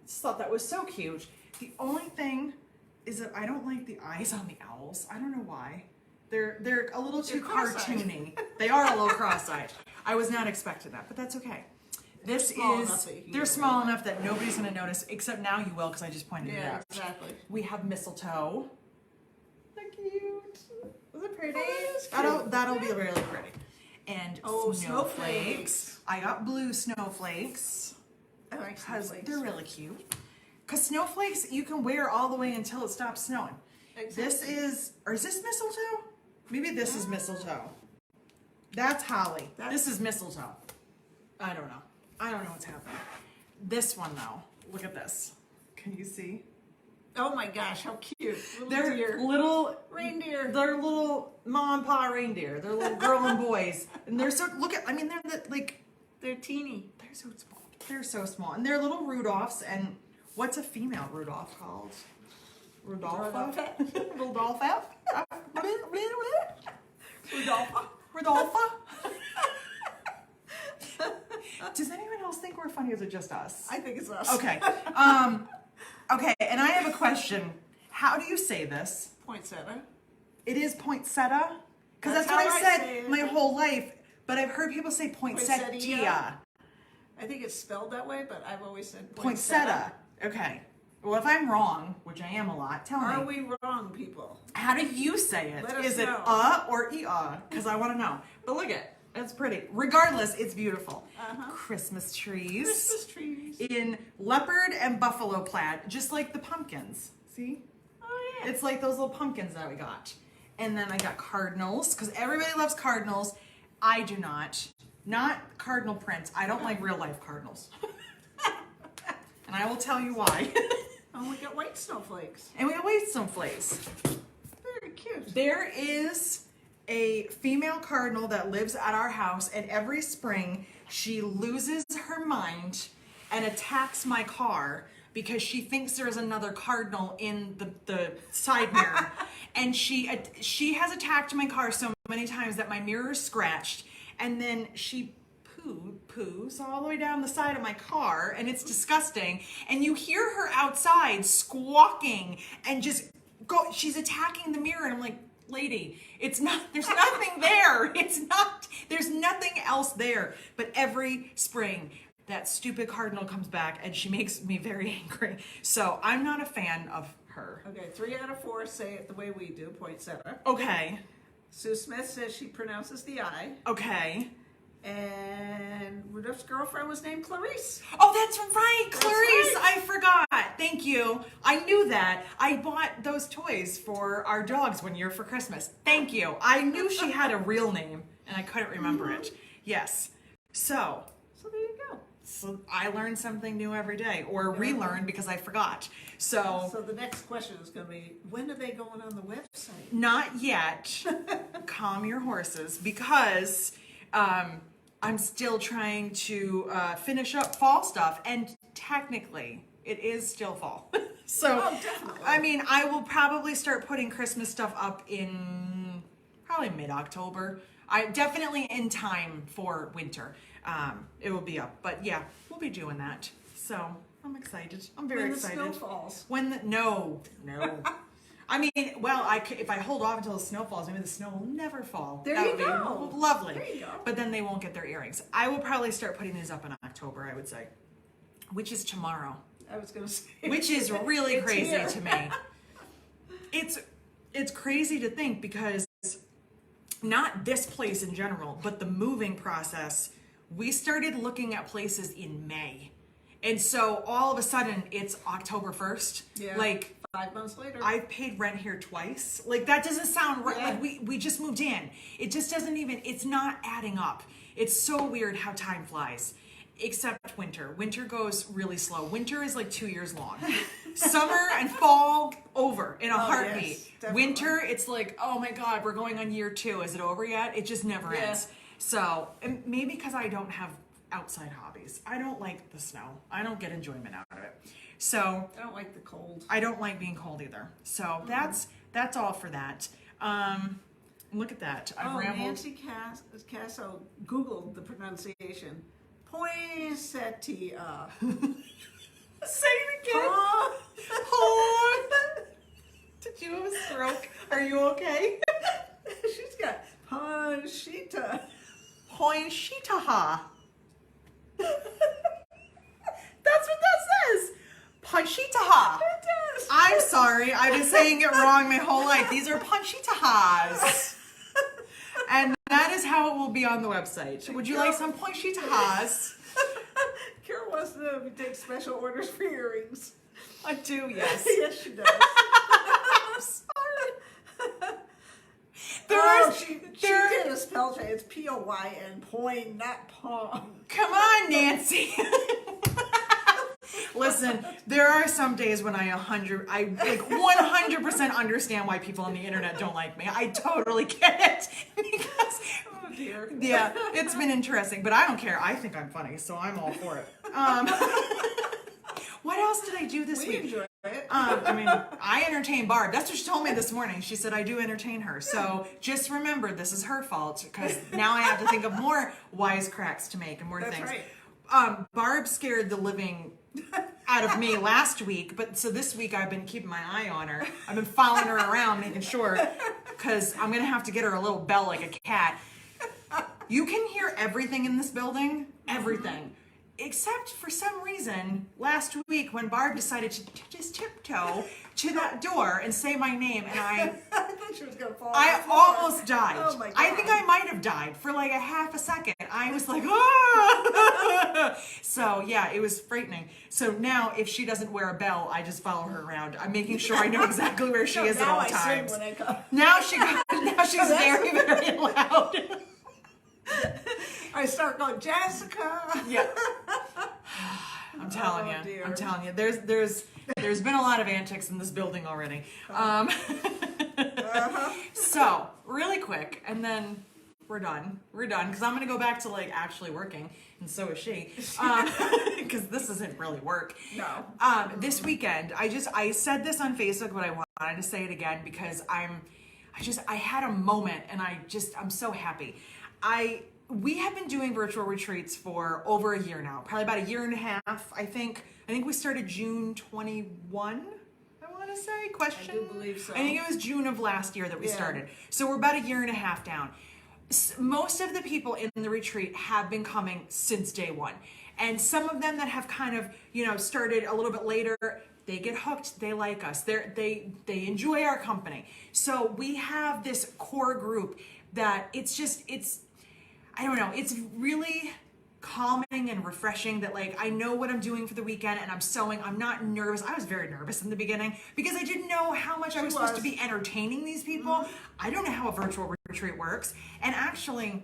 Just thought that was so cute. The only thing is that I don't like the eyes on the owls. I don't know why. They're a little too cartoony. They are a little cross-eyed. I was not expecting that, but that's okay. This is, they're small enough that nobody's gonna notice, except now you will, because I just pointed it out. Exactly. We have mistletoe. They're cute. Was it pretty? That'll be really pretty. And snowflakes. I got blue snowflakes. I like Because snowflakes. they're really cute. Because snowflakes you can wear all the way until it stops snowing. Exactly. This is this mistletoe? Maybe this is mistletoe. That's holly. This is mistletoe. I don't know. I don't know what's happening. This one though, look at this. Can you see? Oh my gosh, how cute. They're little reindeer. They're little mom and pa reindeer. They're little girl and boys. And they're so, look at, I mean, they're teeny. They're so small. They're so small. And they're little Rudolphs. And what's a female Rudolph called? Rudolpha? Rudolpha? Rudolpha? Does anyone else think we're funny or is it just us? I think it's us. Okay. Okay, and I have a question. How do you say this? Poinsettia. It is poinsettia? Because that's how what I've I said say it. my whole life, but I've heard people say poinsettia. Poinsettia. I think it's spelled that way, but I've always said Poinsettia. Okay. Well, if I'm wrong, which I am a lot, tell me. Are we wrong, people? How do you say it? Let us Is it know. or Because I want to know. But look at that's pretty. Regardless, it's beautiful. Christmas trees. Christmas trees. In leopard and buffalo plaid, just like the pumpkins. See? Oh yeah. It's like those little pumpkins that we got. And then I got cardinals, because everybody loves cardinals. I do not. Not cardinal prints. I don't like real life cardinals. And I will tell you why. Oh, we got white snowflakes. And we got white snowflakes. Very cute. There is a female cardinal that lives at our house, and every spring she loses her mind and attacks my car because she thinks there's another cardinal in the side mirror. And she has attacked my car so many times that my mirror is scratched, and then she poos all the way down the side of my car, and it's disgusting. And you hear her outside squawking and just go, she's attacking the mirror, and I'm like, lady, it's not, there's nothing there. It's not, there's nothing else there. But every spring, that stupid cardinal comes back and she makes me very angry. So I'm not a fan of her. Okay, 3 out of 4 say it the way we do, poinsettia. Okay. Sue Smith says she pronounces the I. Okay. And Rudolph's girlfriend was named Clarice. Oh, that's right, Clarice. Right. I forgot. Thank you. I knew that. I bought those toys for our dogs one year for Christmas. Thank you. I knew she had a real name, and I couldn't remember it. Yes. So there you go. So I learn something new every day, or relearn because I forgot. So the next question is going to be, when are they going on the website? Not yet. Calm your horses, because I'm still trying to finish up fall stuff, and technically it is still fall. So definitely. I mean, I will probably start putting Christmas stuff up in probably mid-October. I definitely in time for winter. It will be up, but yeah, we'll be doing that. So I'm excited. I'm very excited. When the snow falls. No. I mean, well, if I hold off until the snow falls, maybe the snow will never fall. There you go. Be lovely. There you go. But then they won't get their earrings. I will probably start putting these up in October, I would say, which is tomorrow. I was going to say. Which is really crazy here. to me. It's crazy to think, because not this place in general, but the moving process, we started looking at places in May. And so all of a sudden it's October 1st. Yeah. Like 5 months later. I've paid rent here twice. Like that doesn't sound right. Yeah. Like we just moved in. It just doesn't even, it's not adding up. It's so weird how time flies. Except winter. Winter goes really slow. Winter is like 2 years long. Summer and fall over in a heartbeat. Yes, definitely. Winter, it's like, oh my God, we're going on year 2. Is it over yet? It just never Yeah. ends. So, and maybe because I don't have outside hobbies. I don't like the snow. I don't get enjoyment out of it. So I don't like the cold. I don't like being cold either. So that's all for that. Look at that. I've rambled. Nancy Casso Googled the pronunciation. Poinsettia. Say it again. Did you have a stroke? Are you okay? She's got Panchita. Poinsettia. That's what that says. Panchita. It does. I'm sorry. I've been saying it wrong my whole life. These are panchitas. And that is how it will be on the website. Would you like some panchitas? Kara wants to know if you take special orders for earrings. I do, yes. Yes, she does. I'm sorry. She did a spell check. It's P-O-Y-N, poin, not pong. Come on, Nancy. Listen, there are some days when I like 100% understand why people on the internet don't like me. I totally get it. Because, Oh dear. yeah, it's been interesting, but I don't care. I think I'm funny, so I'm all for it. What else did I do this We week? enjoy it. I mean, I entertain Barb. That's what she told me this morning. She said I do entertain her. So just remember, this is her fault because now I have to think of more wisecracks to make and more That's things. right. Barb scared the living out of me last week, but so this week I've been keeping my eye on her. I've been following her around, making sure, because I'm gonna have to get her a little bell like a cat. You can hear everything in this building, everything. Except for some reason, last week when Barb decided to just tiptoe to that door and say my name, and I thought she was going to fall. I on the floor. almost died. Oh my God. I think I might have died for like a half a second. I was like, ah! So yeah, it was frightening. So now if she doesn't wear a bell, I just follow her around. I'm making sure I know exactly where she is at Now all I sing times. when I come. Now she's very, very loud. I start going, Jessica. Yeah. I'm telling Oh, you. dear. I'm telling you. There's been a lot of antics in this building already. So really quick, and then we're done. We're done because I'm gonna go back to like actually working, and so is she. Because this isn't really work. No. This weekend, I said this on Facebook, but I wanted to say it again because I had a moment, and I'm so happy. We have been doing virtual retreats for over a year now, probably about a year and a half, I think. I think we started June 21, I want to say, question? I do believe so. I think it was June of last year that we started. So we're about a year and a half down. Most of the people in the retreat have been coming since day one. And some of them that have kind of, started a little bit later, they get hooked, they like us, they enjoy our company. So we have this core group that I don't know, it's really calming and refreshing that like I know what I'm doing for the weekend and I'm sewing. I'm not nervous. I was very nervous in the beginning because I didn't know how much I was supposed to be entertaining these people. Mm-hmm. I don't know how a virtual retreat works. And actually,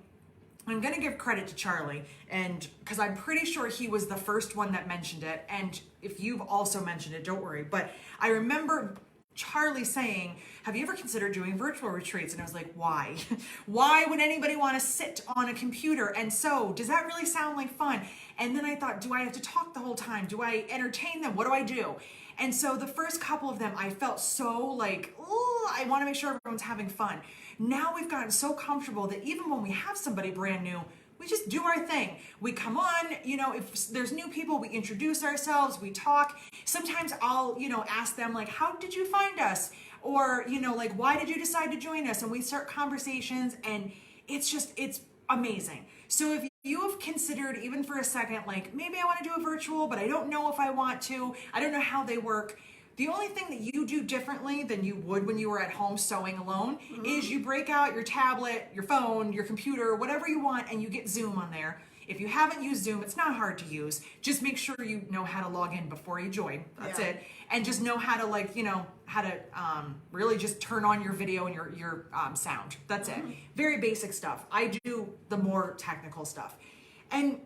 I'm going to give credit to Charlie, and because I'm pretty sure he was the first one that mentioned it. And if you've also mentioned it, don't worry. But I remember Charlie saying, have you ever considered doing virtual retreats? And I was like, why? Why would anybody want to sit on a computer and sew? Does that really sound like fun? And then I thought, do I have to talk the whole time? Do I entertain them? What do I do? And so the first couple of them, I felt so like, oh, I want to make sure everyone's having fun. Now we've gotten so comfortable that even when we have somebody brand new, we just do our thing. We come on, if there's new people, we introduce ourselves, we talk. Sometimes I'll, ask them like, how did you find us? Or, like, why did you decide to join us? And we start conversations, and it's amazing. So if you have considered even for a second, like maybe I want to do a virtual, but I don't know if I want to, I don't know how they work. The only thing that you do differently than you would when you were at home sewing alone is you break out your tablet, your phone, your computer, whatever you want, and you get Zoom on there. If you haven't used Zoom, it's not hard to use. Just make sure you know how to log in before you join. That's it. And just know how to really just turn on your video and your sound. That's it. Very basic stuff. I do the more technical stuff. And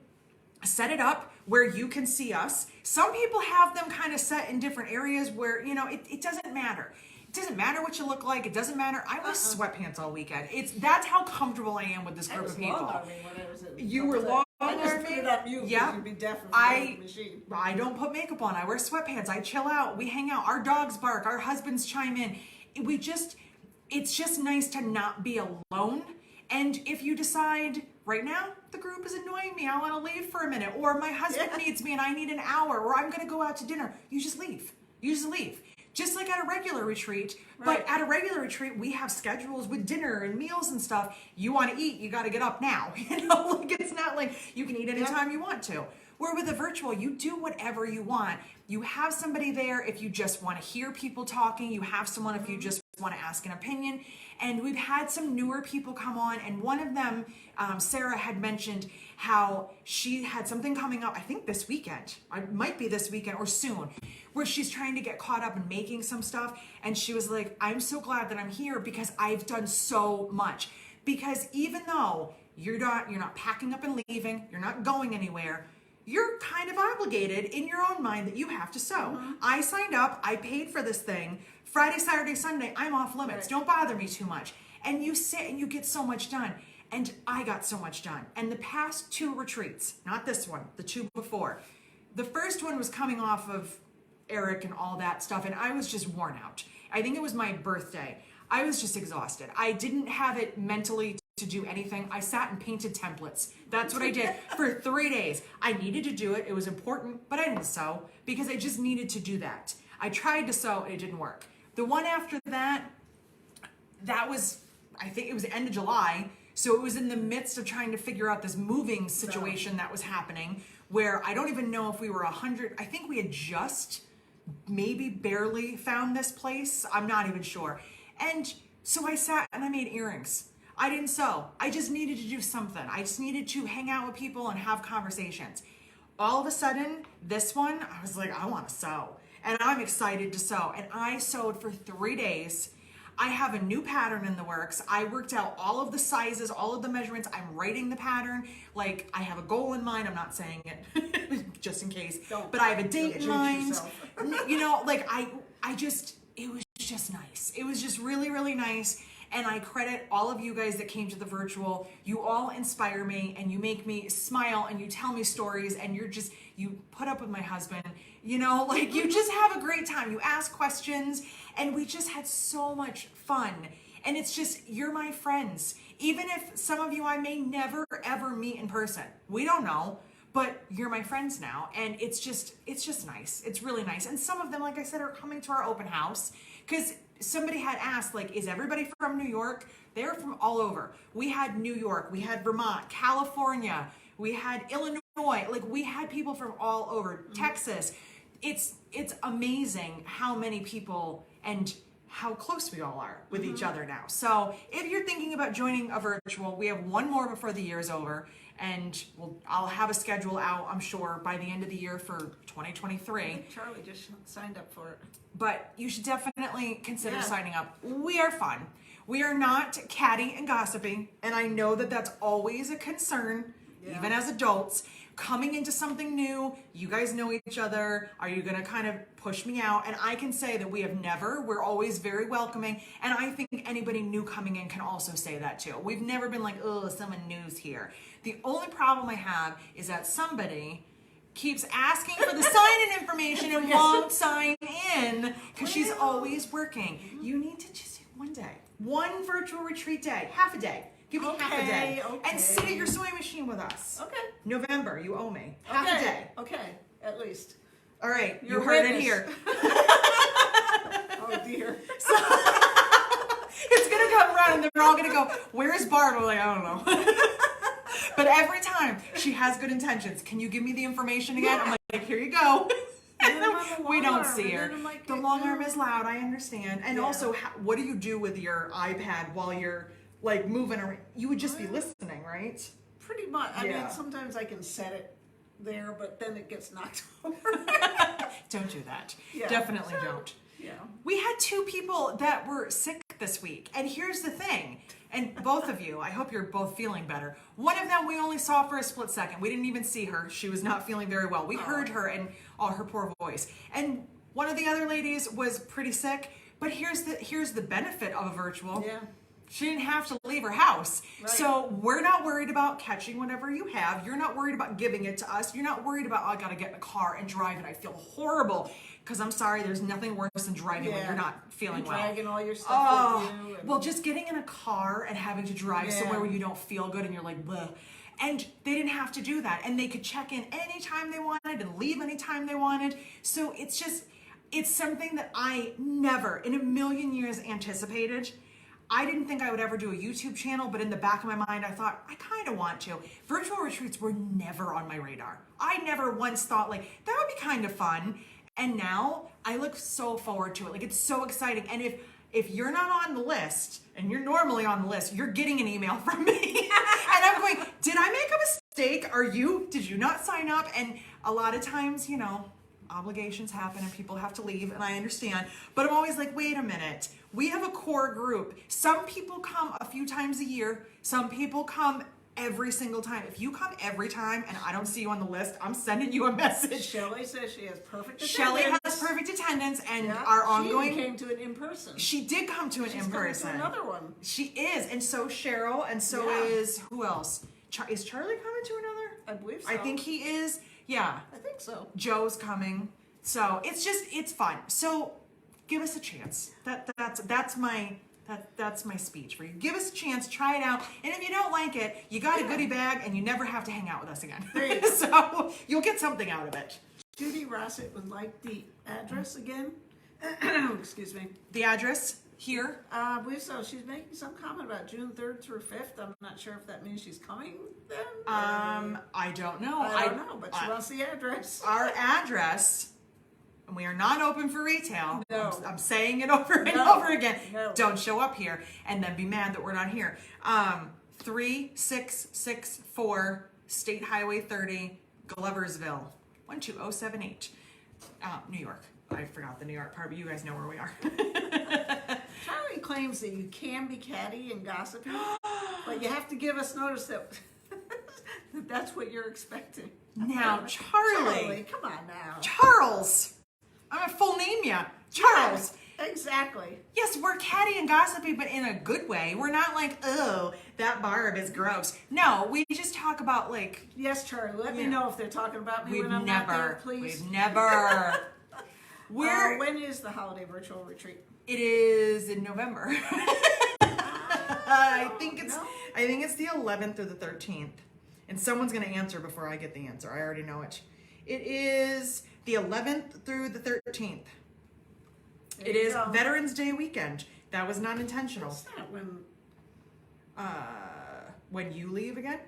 set it up where you can see us. Some people have them kind of set in different areas where, it doesn't matter. It doesn't matter what you look like. It doesn't matter. I wear sweatpants all weekend. That's how comfortable I am with this group of people. Long on me when I was at You were long I just on put me? it up you Yeah. you'd be deaf in front of the machine. I don't put makeup on. I wear sweatpants. I chill out. We hang out. Our dogs bark. Our husbands chime in. It's just nice to not be alone. And if you decide right now the group is annoying me, I want to leave for a minute, or my husband needs me and I need an hour, or I'm going to go out to dinner, you just leave. You just leave. Just like at a regular retreat. Right. But at a regular retreat, we have schedules with dinner and meals and stuff. You want to eat, you got to get up now. It's not like you can eat anytime you want to. Where with a virtual, you do whatever you want. You have somebody there if you just want to hear people talking. You have someone if you just want to ask an opinion. And we've had some newer people come on, and one of them, Sarah, had mentioned how she had something coming up, I think this weekend. It might be this weekend or soon, where she's trying to get caught up in making some stuff. And she was like, I'm so glad that I'm here because I've done so much. Because even though you're not packing up and leaving, you're not going anywhere, you're kind of obligated in your own mind that you have to sew. I signed up, I paid for this thing. Friday, Saturday, Sunday, I'm off limits. Right. Don't bother me too much. And you sit and you get so much done. And I got so much done. And the past 2 retreats, not this one, the 2 before. The first one was coming off of Eric and all that stuff, and I was just worn out. I think it was my birthday. I was just exhausted. I didn't have it mentally to do anything. I sat and painted templates. That's what I did for 3 days. I needed to do it. It was important, but I didn't sew because I just needed to do that. I tried to sew, it didn't work. The one after that was, I think it was the end of July. So it was in the midst of trying to figure out this moving situation that was happening where I don't even know if we were 100. I think we had just maybe barely found this place. I'm not even sure. And so I sat and I made earrings. I didn't sew. I just needed to do something. I just needed to hang out with people and have conversations. All of a sudden, this one, I was like, I want to sew. And I'm excited to sew. And I sewed for 3 days. I have a new pattern in the works. I worked out all of the sizes, all of the measurements. I'm writing the pattern. Like, I have a goal in mind. I'm not saying it just in case. But I have a date in mind. It was just nice. It was just really, really nice. And I credit all of you guys that came to the virtual. You all inspire me and you make me smile and you tell me stories and you put up with my husband. You just have a great time. You ask questions and we just had so much fun. And it's just, you're my friends. Even if some of you I may never ever meet in person. We don't know, but you're my friends now. And it's just nice. It's really nice. And some of them, like I said, are coming to our open house because somebody had asked, is everybody from New York? They're from all over. We had New York, we had Vermont, California, we had Illinois. We had people from all over, Texas. It's amazing how many people and how close we all are with each other now. So if you're thinking about joining a virtual, we have one more before the year is over. And I'll have a schedule out, I'm sure, by the end of the year for 2023. Charlie just signed up for it. But you should definitely consider signing up. We are fun. We are not catty and gossipy. And I know that that's always a concern, even as adults. Coming into something new, you guys know each other. Are you going to kind of push me out? And I can say that we're always very welcoming. And I think anybody new coming in can also say that too. We've never been like, oh, someone new's here. The only problem I have is that somebody keeps asking for the sign-in information and won't sign in because she's always working. You need to just do one day. One virtual retreat day. Half a day. Give me half a day. And sit at your sewing machine with us. Okay. November, you owe me. Half a day. Okay, at least. All right, you You're heard it witness. here. Oh dear. It's gonna come around and they're all gonna go, where's Barb? We're like, I don't know. But every time she has good intentions, can you give me the information again? I'm like, here you go. And then we don't see her. The long arm is loud, I understand. And also, what do you do with your iPad while you're moving around? You would just be listening, right? Pretty much. I Yeah. mean, sometimes I can set it there, but then it gets knocked over. Don't do that. Yeah. Definitely So, don't. Yeah. We had 2 people that were sick this week. And here's the thing. And both of you, I hope you're both feeling better. One of them we only saw for a split second. We didn't even see her. She was not feeling very well. We heard her and her poor voice. And one of the other ladies was pretty sick. But here's the benefit of a virtual. Yeah. She didn't have to leave her house. Right. So we're not worried about catching whatever you have. You're not worried about giving it to us. You're not worried about, oh, I got to get in a car and drive and I feel horrible. Because I'm sorry, there's nothing worse than driving when Yeah. you're not feeling And well. dragging all your stuff Oh, with you. And, well, just getting in a car and having to drive Yeah. somewhere where you don't feel good and you're like, bleh. And they didn't have to do that. And they could check in anytime they wanted and leave anytime they wanted. So it's something that I never in a million years anticipated. I didn't think I would ever do a YouTube channel, but in the back of my mind, I thought, I kind of want to. Virtual retreats were never on my radar. I never once thought, like, that would be kind of fun. And now I look so forward to it. Like, it's so exciting. And if you're not on the list, and you're normally on the list, you're getting an email from me. And I'm going, did I make a mistake? Did you not sign up? And a lot of times, obligations happen and people have to leave, and I understand. But I'm always like, wait a minute. We have a core group. Some people come a few times a year. Some people come every single time. If you come every time and I don't see you on the list, I'm sending you a message. Shelley says she has perfect attendance. Shelley has perfect attendance, and Yeah, our ongoing. She came to an in-person. She did come to an She's in-person. coming to another one. She is, and so Cheryl, and so Yeah. is who else? Is Charlie coming to another? I believe so. I think he is. Yeah, I think so. Joe's coming. So it's fun. So give us a chance. That's my speech for you. Give us a chance, try it out, and if you don't like it, you got a goodie bag, and you never have to hang out with us again. There you go. So you'll get something out of it. Judy Rossett would like the address again. Excuse me. The address here. I believe so. She's making some comment about June 3rd through 5th. I'm not sure if that means she's coming then. I don't know. I don't know, but she wants the address. Our address, and we are not open for retail. No. I'm saying it over and No. over again. No. Don't show up here and then be mad that we're not here. 3664 State Highway 30, Gloversville, 12078, New York. I forgot the New York part, but you guys know where we are. Charlie claims that you can be catty and gossipy, but you have to give us notice that that's what you're expecting. Now, Charlie, come on now. Charles, I'm gonna full name you, Charles. Yes, exactly. Yes, we're catty and gossipy, but in a good way. We're not like, oh, that Barb is gross. No, we just talk about like, Yes, Charlie. Let me Yeah. know if they're talking about me we've when I'm never, not there, please. we've never. When is the holiday virtual retreat? It is in November. I think it's the 11th or the 13th. And someone's gonna answer before I get the answer. I already know it. It is the 11th through the 13th. There It you is go. Veterans Day weekend. That was not intentional. That's not When you leave again,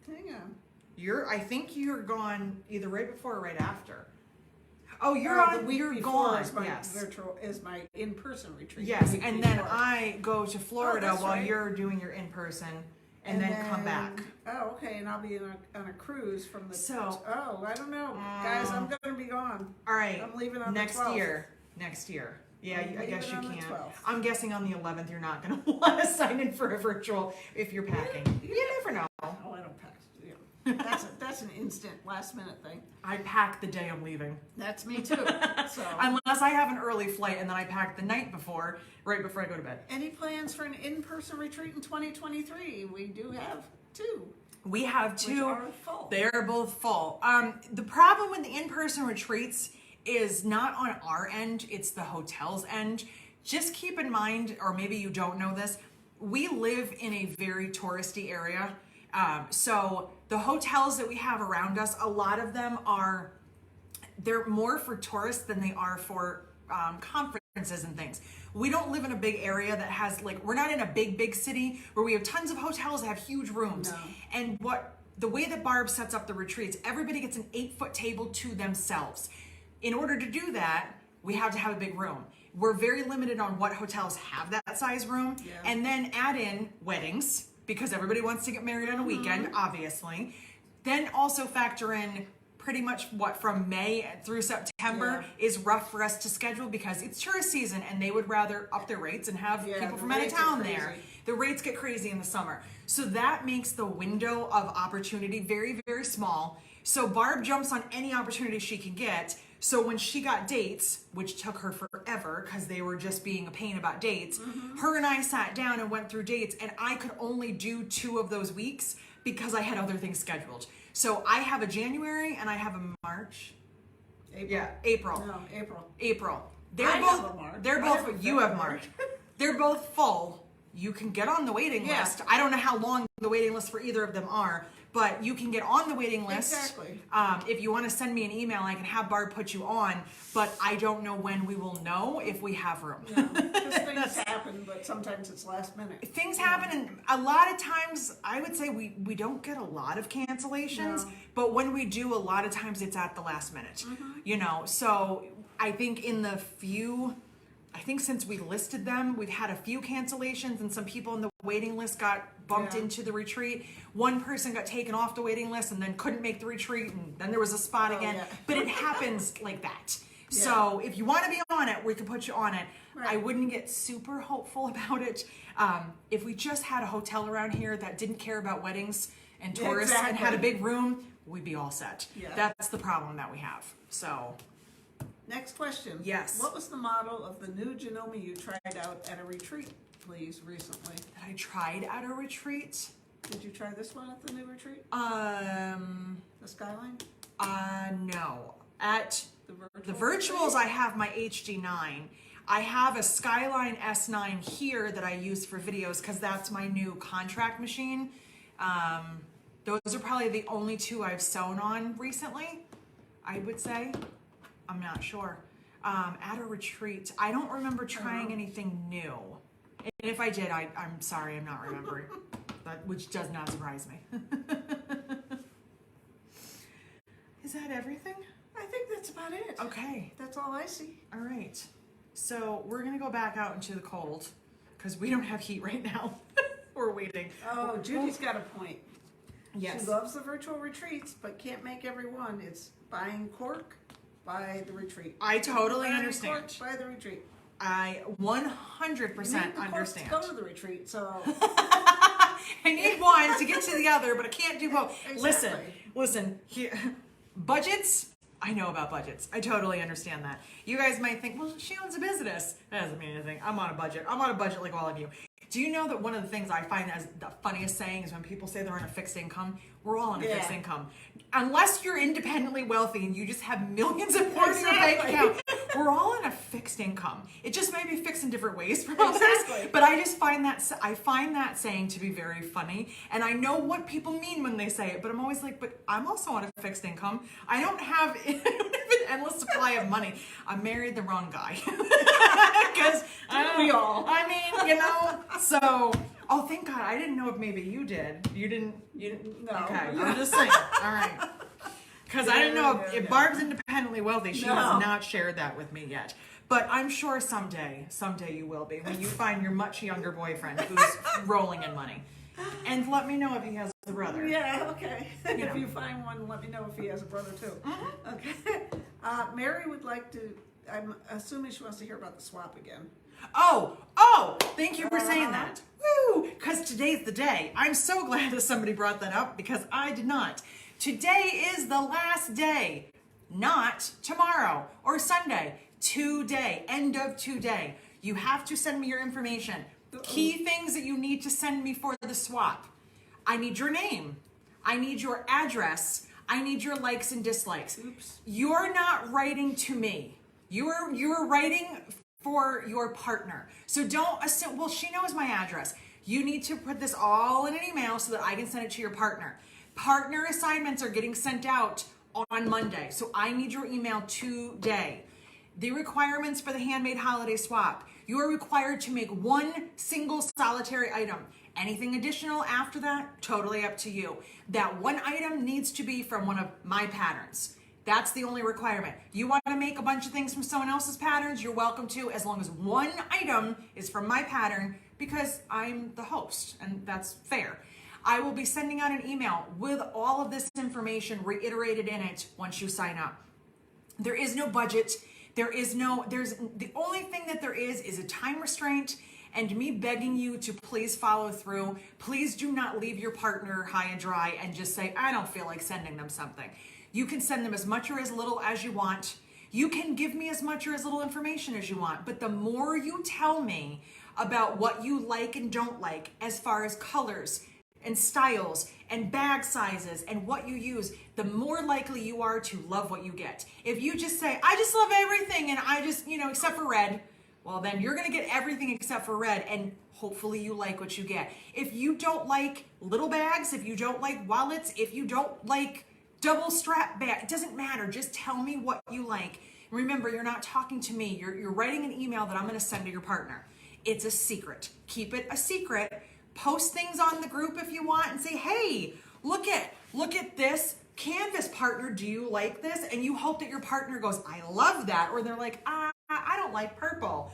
hang on. I think you're gone either right before or right after. Oh, The week you're before gone. is my Yes. is my in-person retreat. Yes, The week and then before. I go to Florida that's while right. you're doing your in-person and then come back. Oh, okay, and I'll be on a cruise from the. So- Oh, I don't know, guys. I'm gonna be gone. All right. I'm leaving on the next 12th. year. Next year. Yeah, I'm I guess you leaving on the can. 12th. I'm guessing on the 11th you're not going to want to sign in for a virtual if you're packing. You never know. Oh, I don't pack. Yeah. That's an instant last minute thing. I pack the day I'm leaving. That's me too. So, Unless I have an early flight and then I pack the night before, right before I go to bed. any plans for an in-person retreat in 2023? We do have two. We have Which two. are full. They're both full. The problem with the in-person retreats is not on our end, it's the hotel's end. Just keep in mind, or maybe you don't know this, we live in a very touristy area. So the hotels that we have around us, a lot of them they're more for tourists than they are for conferences and things. We don't live in a big area that has we're not in a big city where we have tons of hotels that have huge rooms. No. And the way that Barb sets up the retreats, everybody gets an 8-foot table to themselves. In order to do that, we have to have a big room. We're very limited on what hotels have that size room. Yeah. And then add in weddings, because everybody wants to get married on a weekend, obviously. Then also factor in pretty much what from May through September is rough for us to schedule because it's tourist season and they would rather up their rates and have people from out of town there. The rates get crazy in the summer. So that makes the window of opportunity very, very small. So Barb jumps on any opportunity she can get. So when she got dates, which took her forever because they were just being a pain about dates, her and I sat down and went through dates, and I could only do 2 of those weeks because I had other things scheduled. So I have a January and I have a March. April. Yeah, April. No, April. April. They're both. You have March. They're both full. You can get on the waiting list. I don't know how long the waiting list for either of them are, but you can get on the waiting list. Exactly. If you want to send me an email, I can have Barb put you on, but I don't know when we will know if we have room. Because things happen, but sometimes it's last minute. Things happen, and a lot of times, I would say we don't get a lot of cancellations, but when we do, a lot of times it's at the last minute. You know, so I think since we listed them, we've had a few cancellations and some people on the waiting list got bumped into the retreat. One person got taken off the waiting list and then couldn't make the retreat, and then there was a spot again. But it happens like that. So if you want to be on it, we can put you on it. I wouldn't get super hopeful about it. If we just had a hotel around here that didn't care about weddings and tourists and had a big room, we'd be all set. That's the problem that we have. So... Next question. Yes. What was the model of the new Janome you tried out at a retreat, please, recently? That I tried at a retreat? Did you try this one at the new retreat? The Skyline? No. At the virtuals, I have my HD9. I have a Skyline S9 here that I use for videos because that's my new contract machine. Those are probably the only 2 I've sewn on recently, I would say. I'm not sure. At a retreat, I don't remember trying anything new. And if I did, I'm sorry, I'm not remembering. Which does not surprise me. Is that everything? I think that's about it. Okay. That's all I see. All right. So we're going to go back out into the cold because we don't have heat right now. We're waiting. Oh, Judy's got a point. Yes. She loves the virtual retreats, but can't make every one. It's buying cork by the retreat. I totally understand. Cork by the retreat. I 100% understand. Go to the retreat, so I need one to get to the other, but I can't do both. Exactly. Listen. Here, budgets. I know about budgets. I totally understand that. You guys might think, well, she owns a business. That doesn't mean anything. I'm on a budget. I'm on a budget like all of you. Do you know that one of the things I find as the funniest saying is when people say they're on a fixed income? We're all on a fixed income. Unless you're independently wealthy and you just have millions of dollars in your bank account, we're all on a fixed income. It just may be fixed in different ways for others. But I just find that saying to be very funny. And I know what people mean when they say it, but I'm always like, but I'm also on a fixed income. I don't have an endless supply of money. I married the wrong guy. Because we all. I mean, you know, so, oh, thank God. I didn't know if maybe you did. You didn't? No. Okay, I'm just saying. All right. Because I didn't know if Barb's independently wealthy, she has not shared that with me yet. But I'm sure someday you will be, when you find your much younger boyfriend who's rolling in money. And let me know if he has a brother. Yeah, okay. If you find one, let me know if he has a brother too. Okay. Mary would like to, I'm assuming she wants to hear about the swap again. Oh, thank you for saying that. Woo, because today's the day. I'm so glad that somebody brought that up because I did not. Today is the last day, not tomorrow or Sunday. Today, end of today. You have to send me your information. Key things that you need to send me for the swap. I need your name. I need your address. I need your likes and dislikes. Oops. You're not writing to me. You're writing for your partner. So don't assume, well, she knows my address. You need to put this all in an email so that I can send it to your partner. Partner assignments are getting sent out on Monday. So I need your email today. The requirements for the Handmade Holiday Swap. You are required to make one single solitary item. Anything additional after that, totally up to you. That one item needs to be from one of my patterns. That's the only requirement. You want to make a bunch of things from someone else's patterns, you're welcome to, as long as one item is from my pattern, because I'm the host and that's fair. I will be sending out an email with all of this information reiterated in it once you sign up. There is no budget. There's the only thing that there is a time restraint and me begging you to please follow through. Please do not leave your partner high and dry and just say, I don't feel like sending them something. You can send them as much or as little as you want. You can give me as much or as little information as you want, but the more you tell me about what you like and don't like as far as colors and styles and bag sizes and what you use, the more likely you are to love what you get. If you just say, I just love everything and I just, except for red, well then you're gonna get everything except for red and hopefully you like what you get. If you don't like little bags, if you don't like wallets, if you don't like double strap bag, it doesn't matter. Just tell me what you like. Remember, you're not talking to me. You're writing an email that I'm gonna send to your partner. It's a secret. Keep it a secret. Post things on the group if you want and say, hey, look at this canvas, partner. Do you like this? And you hope that your partner goes, I love that. Or they're like, I don't like purple.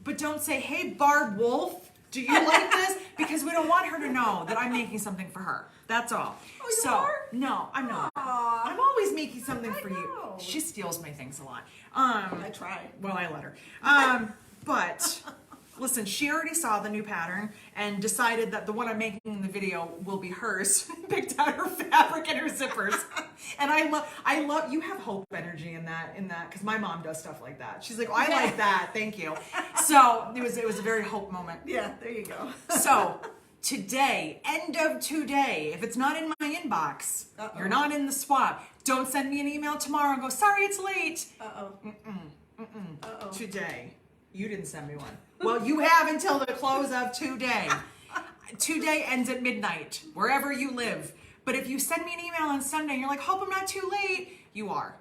But don't say, hey, Barb Wolf, do you like this? Because we don't want her to know that I'm making something for her. That's all. Oh, you are? No, I'm not. Aw. I'm always making something for you. know. She steals my things a lot. I try. Well, I let her. But listen, she already saw the new pattern and decided that the one I'm making in the video will be hers. Picked out her fabric and her zippers. And I love, you have hope energy in that, because my mom does stuff like that. She's like, oh, I like that, thank you. So it was a very hope moment. Yeah, there you go. So today, end of today, if it's not in my inbox, you're not in the swap. Don't send me an email tomorrow and go, sorry, it's late. Today. You didn't send me one. Well, you have until the close of today. Today ends at midnight, wherever you live. But if you send me an email on Sunday and you're like, hope I'm not too late, you are.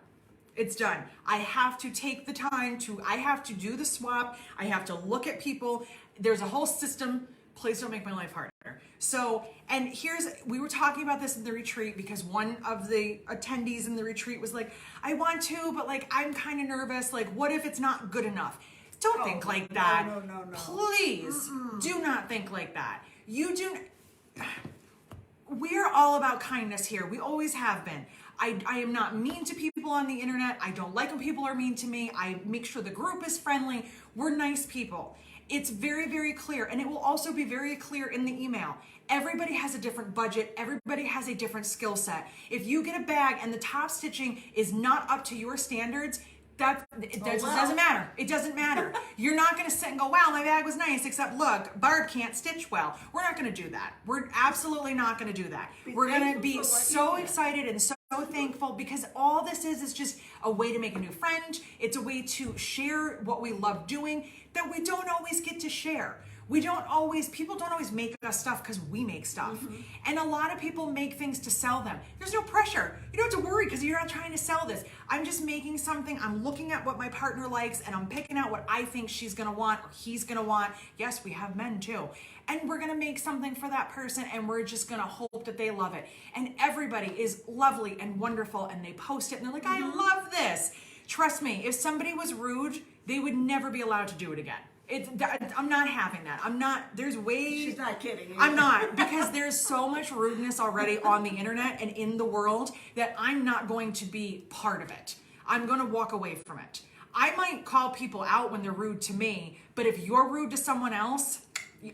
It's done. I have to take the time I have to do the swap. I have to look at people. There's a whole system. Please don't make my life harder. So, and we were talking about this in the retreat because one of the attendees in the retreat was like, I want to, but like, I'm kind of nervous. Like, what if it's not good enough? Don't think like that. No. Please do not think like that. We're all about kindness here. We always have been. I am not mean to people on the internet. I don't like when people are mean to me. I make sure the group is friendly. We're nice people. It's very, very clear. And it will also be very clear in the email. Everybody has a different budget. Everybody has a different skill set. If you get a bag and the top stitching is not up to your standards, it doesn't matter. It doesn't matter. You're not going to sit and go, wow, my bag was nice, except look, Barb can't stitch well. We're not going to do that. We're absolutely not going to do that. We're going to be so excited and so thankful because all this is just a way to make a new friend. It's a way to share what we love doing that we don't always get to share. People don't always make us stuff because we make stuff. And a lot of people make things to sell them. There's no pressure. You don't have to worry because you're not trying to sell this. I'm just making something. I'm looking at what my partner likes and I'm picking out what I think she's going to want or he's going to want. Yes, we have men too. And we're going to make something for that person and we're just going to hope that they love it. And everybody is lovely and wonderful and they post it and they're like, I love this. Trust me, if somebody was rude, they would never be allowed to do it again. I'm not having that. She's not kidding. I'm not, because there's so much rudeness already on the internet and in the world that I'm not going to be part of it. I'm going to walk away from it. I might call people out when they're rude to me, but if you're rude to someone else,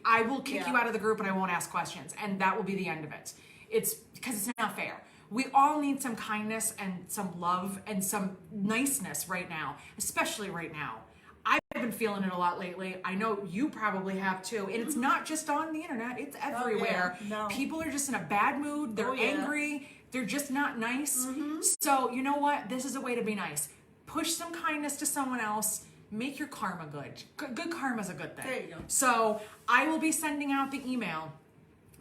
I will kick you out of the group and I won't ask questions. And that will be the end of it. It's because it's not fair. We all need some kindness and some love and some niceness right now, especially right now. I've been feeling it a lot lately. I know you probably have too. And it's not just on the internet, it's everywhere. No. People are just in a bad mood. They're angry. They're just not nice. So you know what? This is a way to be nice. Push some kindness to someone else. Make your karma good. Good karma is a good thing. There you go. So I will be sending out the email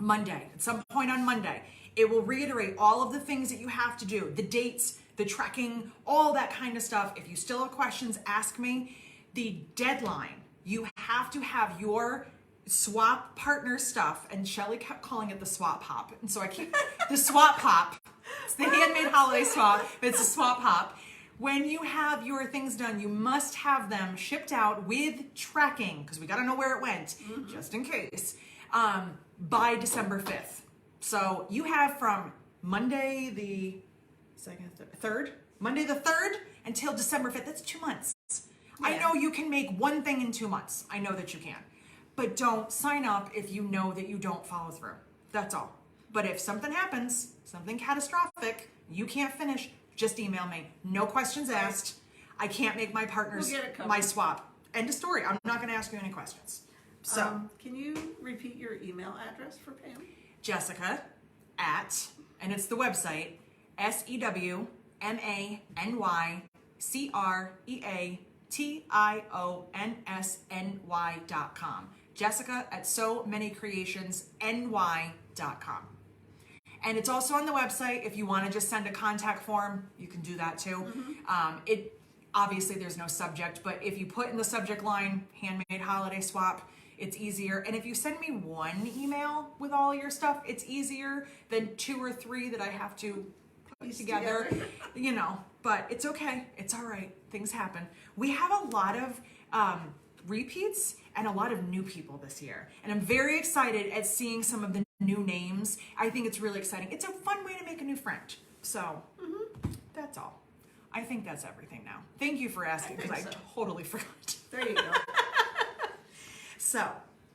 Monday, at some point on Monday. It will reiterate all of the things that you have to do, the dates, the tracking, all that kind of stuff. If you still have questions, ask me. The deadline, you have to have your swap partner stuff, and Shelly kept calling it the swap hop, and so I keep the swap hop. It's the Handmade Holiday Swap, but it's a swap hop. when you have your things done, you must have them shipped out with tracking, because we got to know where it went, just in case, by December 5th. So you have from Monday the 3rd, Monday the 3rd until December 5th. That's 2 months. Yeah. I know you can make one thing in 2 months. I know that you can. But don't sign up if you know that you don't follow through. That's all. But if something happens, something catastrophic, you can't finish, just email me. No questions asked. I can't make my partners We'll get it covered. my swap. End of story. I'm not going to ask you any questions. So, can you repeat your email address for Pam? Jessica at, and it's the website, SEWMANYCREATIONSNY.com. Jessica at SoManyCreationsNY.com. And it's also on the website. If you want to just send a contact form, you can do that too. It obviously there's no subject, but if you put in the subject line Handmade Holiday Swap, it's easier. And if you send me one email with all your stuff, it's easier than 2 or 3 that I have to put together. You know, but it's okay. It's all right. Things happen. We have a lot of repeats and a lot of new people this year. And I'm very excited at seeing some of the new names. I think it's really exciting. It's a fun way to make a new friend. So that's all. I think that's everything now. Thank you for asking, because I totally forgot. There you go. So,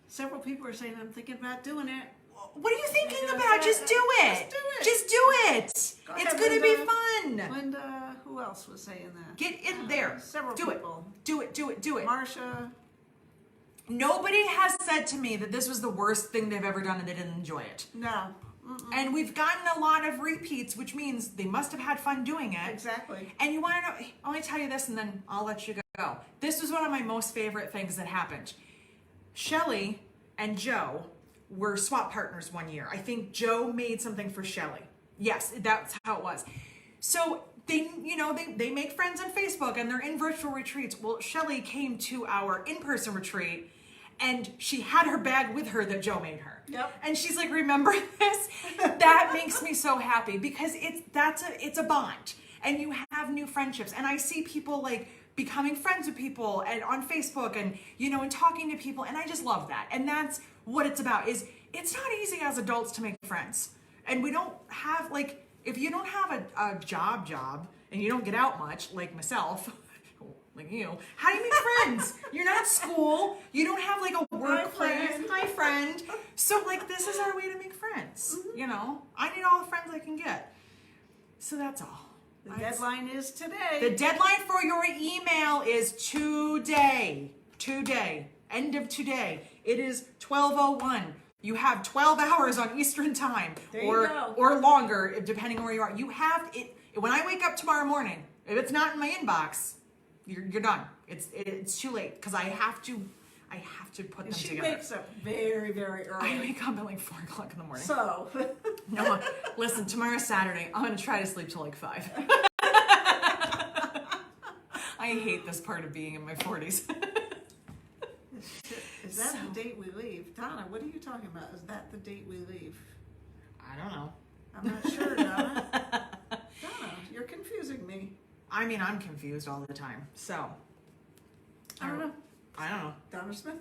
Several people are saying, I'm thinking about doing it. what are you thinking Maybe about? that's Just it. do it. Just do it. Just do it. Go It's ahead, going to be Linda. fun. Linda, who else was saying that? Get in there. Several Do people. it. Do it. Do it. Do it. Marsha. Nobody has said to me that this was the worst thing they've ever done and they didn't enjoy it. No. And we've gotten a lot of repeats, which means they must have had fun doing it. Exactly. And you want to know, I'll only tell you this and then I'll let you go. This was one of my most favorite things that happened. Shelly and Joe were swap partners one year. I think Joe made something for Shelly. Yes, that's how it was. So they make friends on Facebook and they're in virtual retreats. Well, Shelly came to our in-person retreat and she had her bag with her that Joe made her. Yep. And she's like, remember this? That makes me so happy because it's a bond and you have new friendships. And I see people like becoming friends with people and on Facebook and, and talking to people. And I just love that. And that's what it's about. Is it's not easy as adults to make friends. And we don't have if you don't have a job and you don't get out much like myself, like you, how do you make friends? You're not at school. You don't have like a work friend. Hi, friend. So this is our way to make friends. I need all the friends I can get. So that's all. The deadline is today. The deadline for your email is today. Today. End of today. It is 12:01. You have 12 hours on Eastern time, There you go. or longer, depending on where you are. You have it. When I wake up tomorrow morning, if it's not in my inbox, you're done. It's too late because I have to put them She together. wakes up very, very early. I wake up at 4 o'clock in the morning. So, No, listen, tomorrow's Saturday. I'm going to try to sleep till 5. I hate this part of being in my 40s. is that the date we leave? Donna, what are you talking about? Is that the date we leave? I don't know. I'm not sure, Donna. Donna, you're confusing me. I mean, I'm confused all the time. So, I don't know. I don't know. Donna Smith?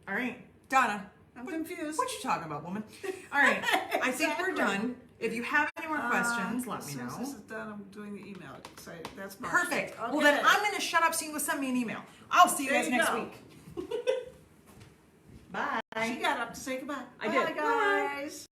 All right, Donna. I'm confused. What you talking about, woman? All right, I think we're done. If you have any more questions, let me As soon as know. this is done, I'm doing the email. So that's Marsha. Perfect. Okay. Well, then I'm going to shut up so you can send me an email. I'll see you There guys you next go. week. Bye. She got up to say goodbye. I Bye, did. guys.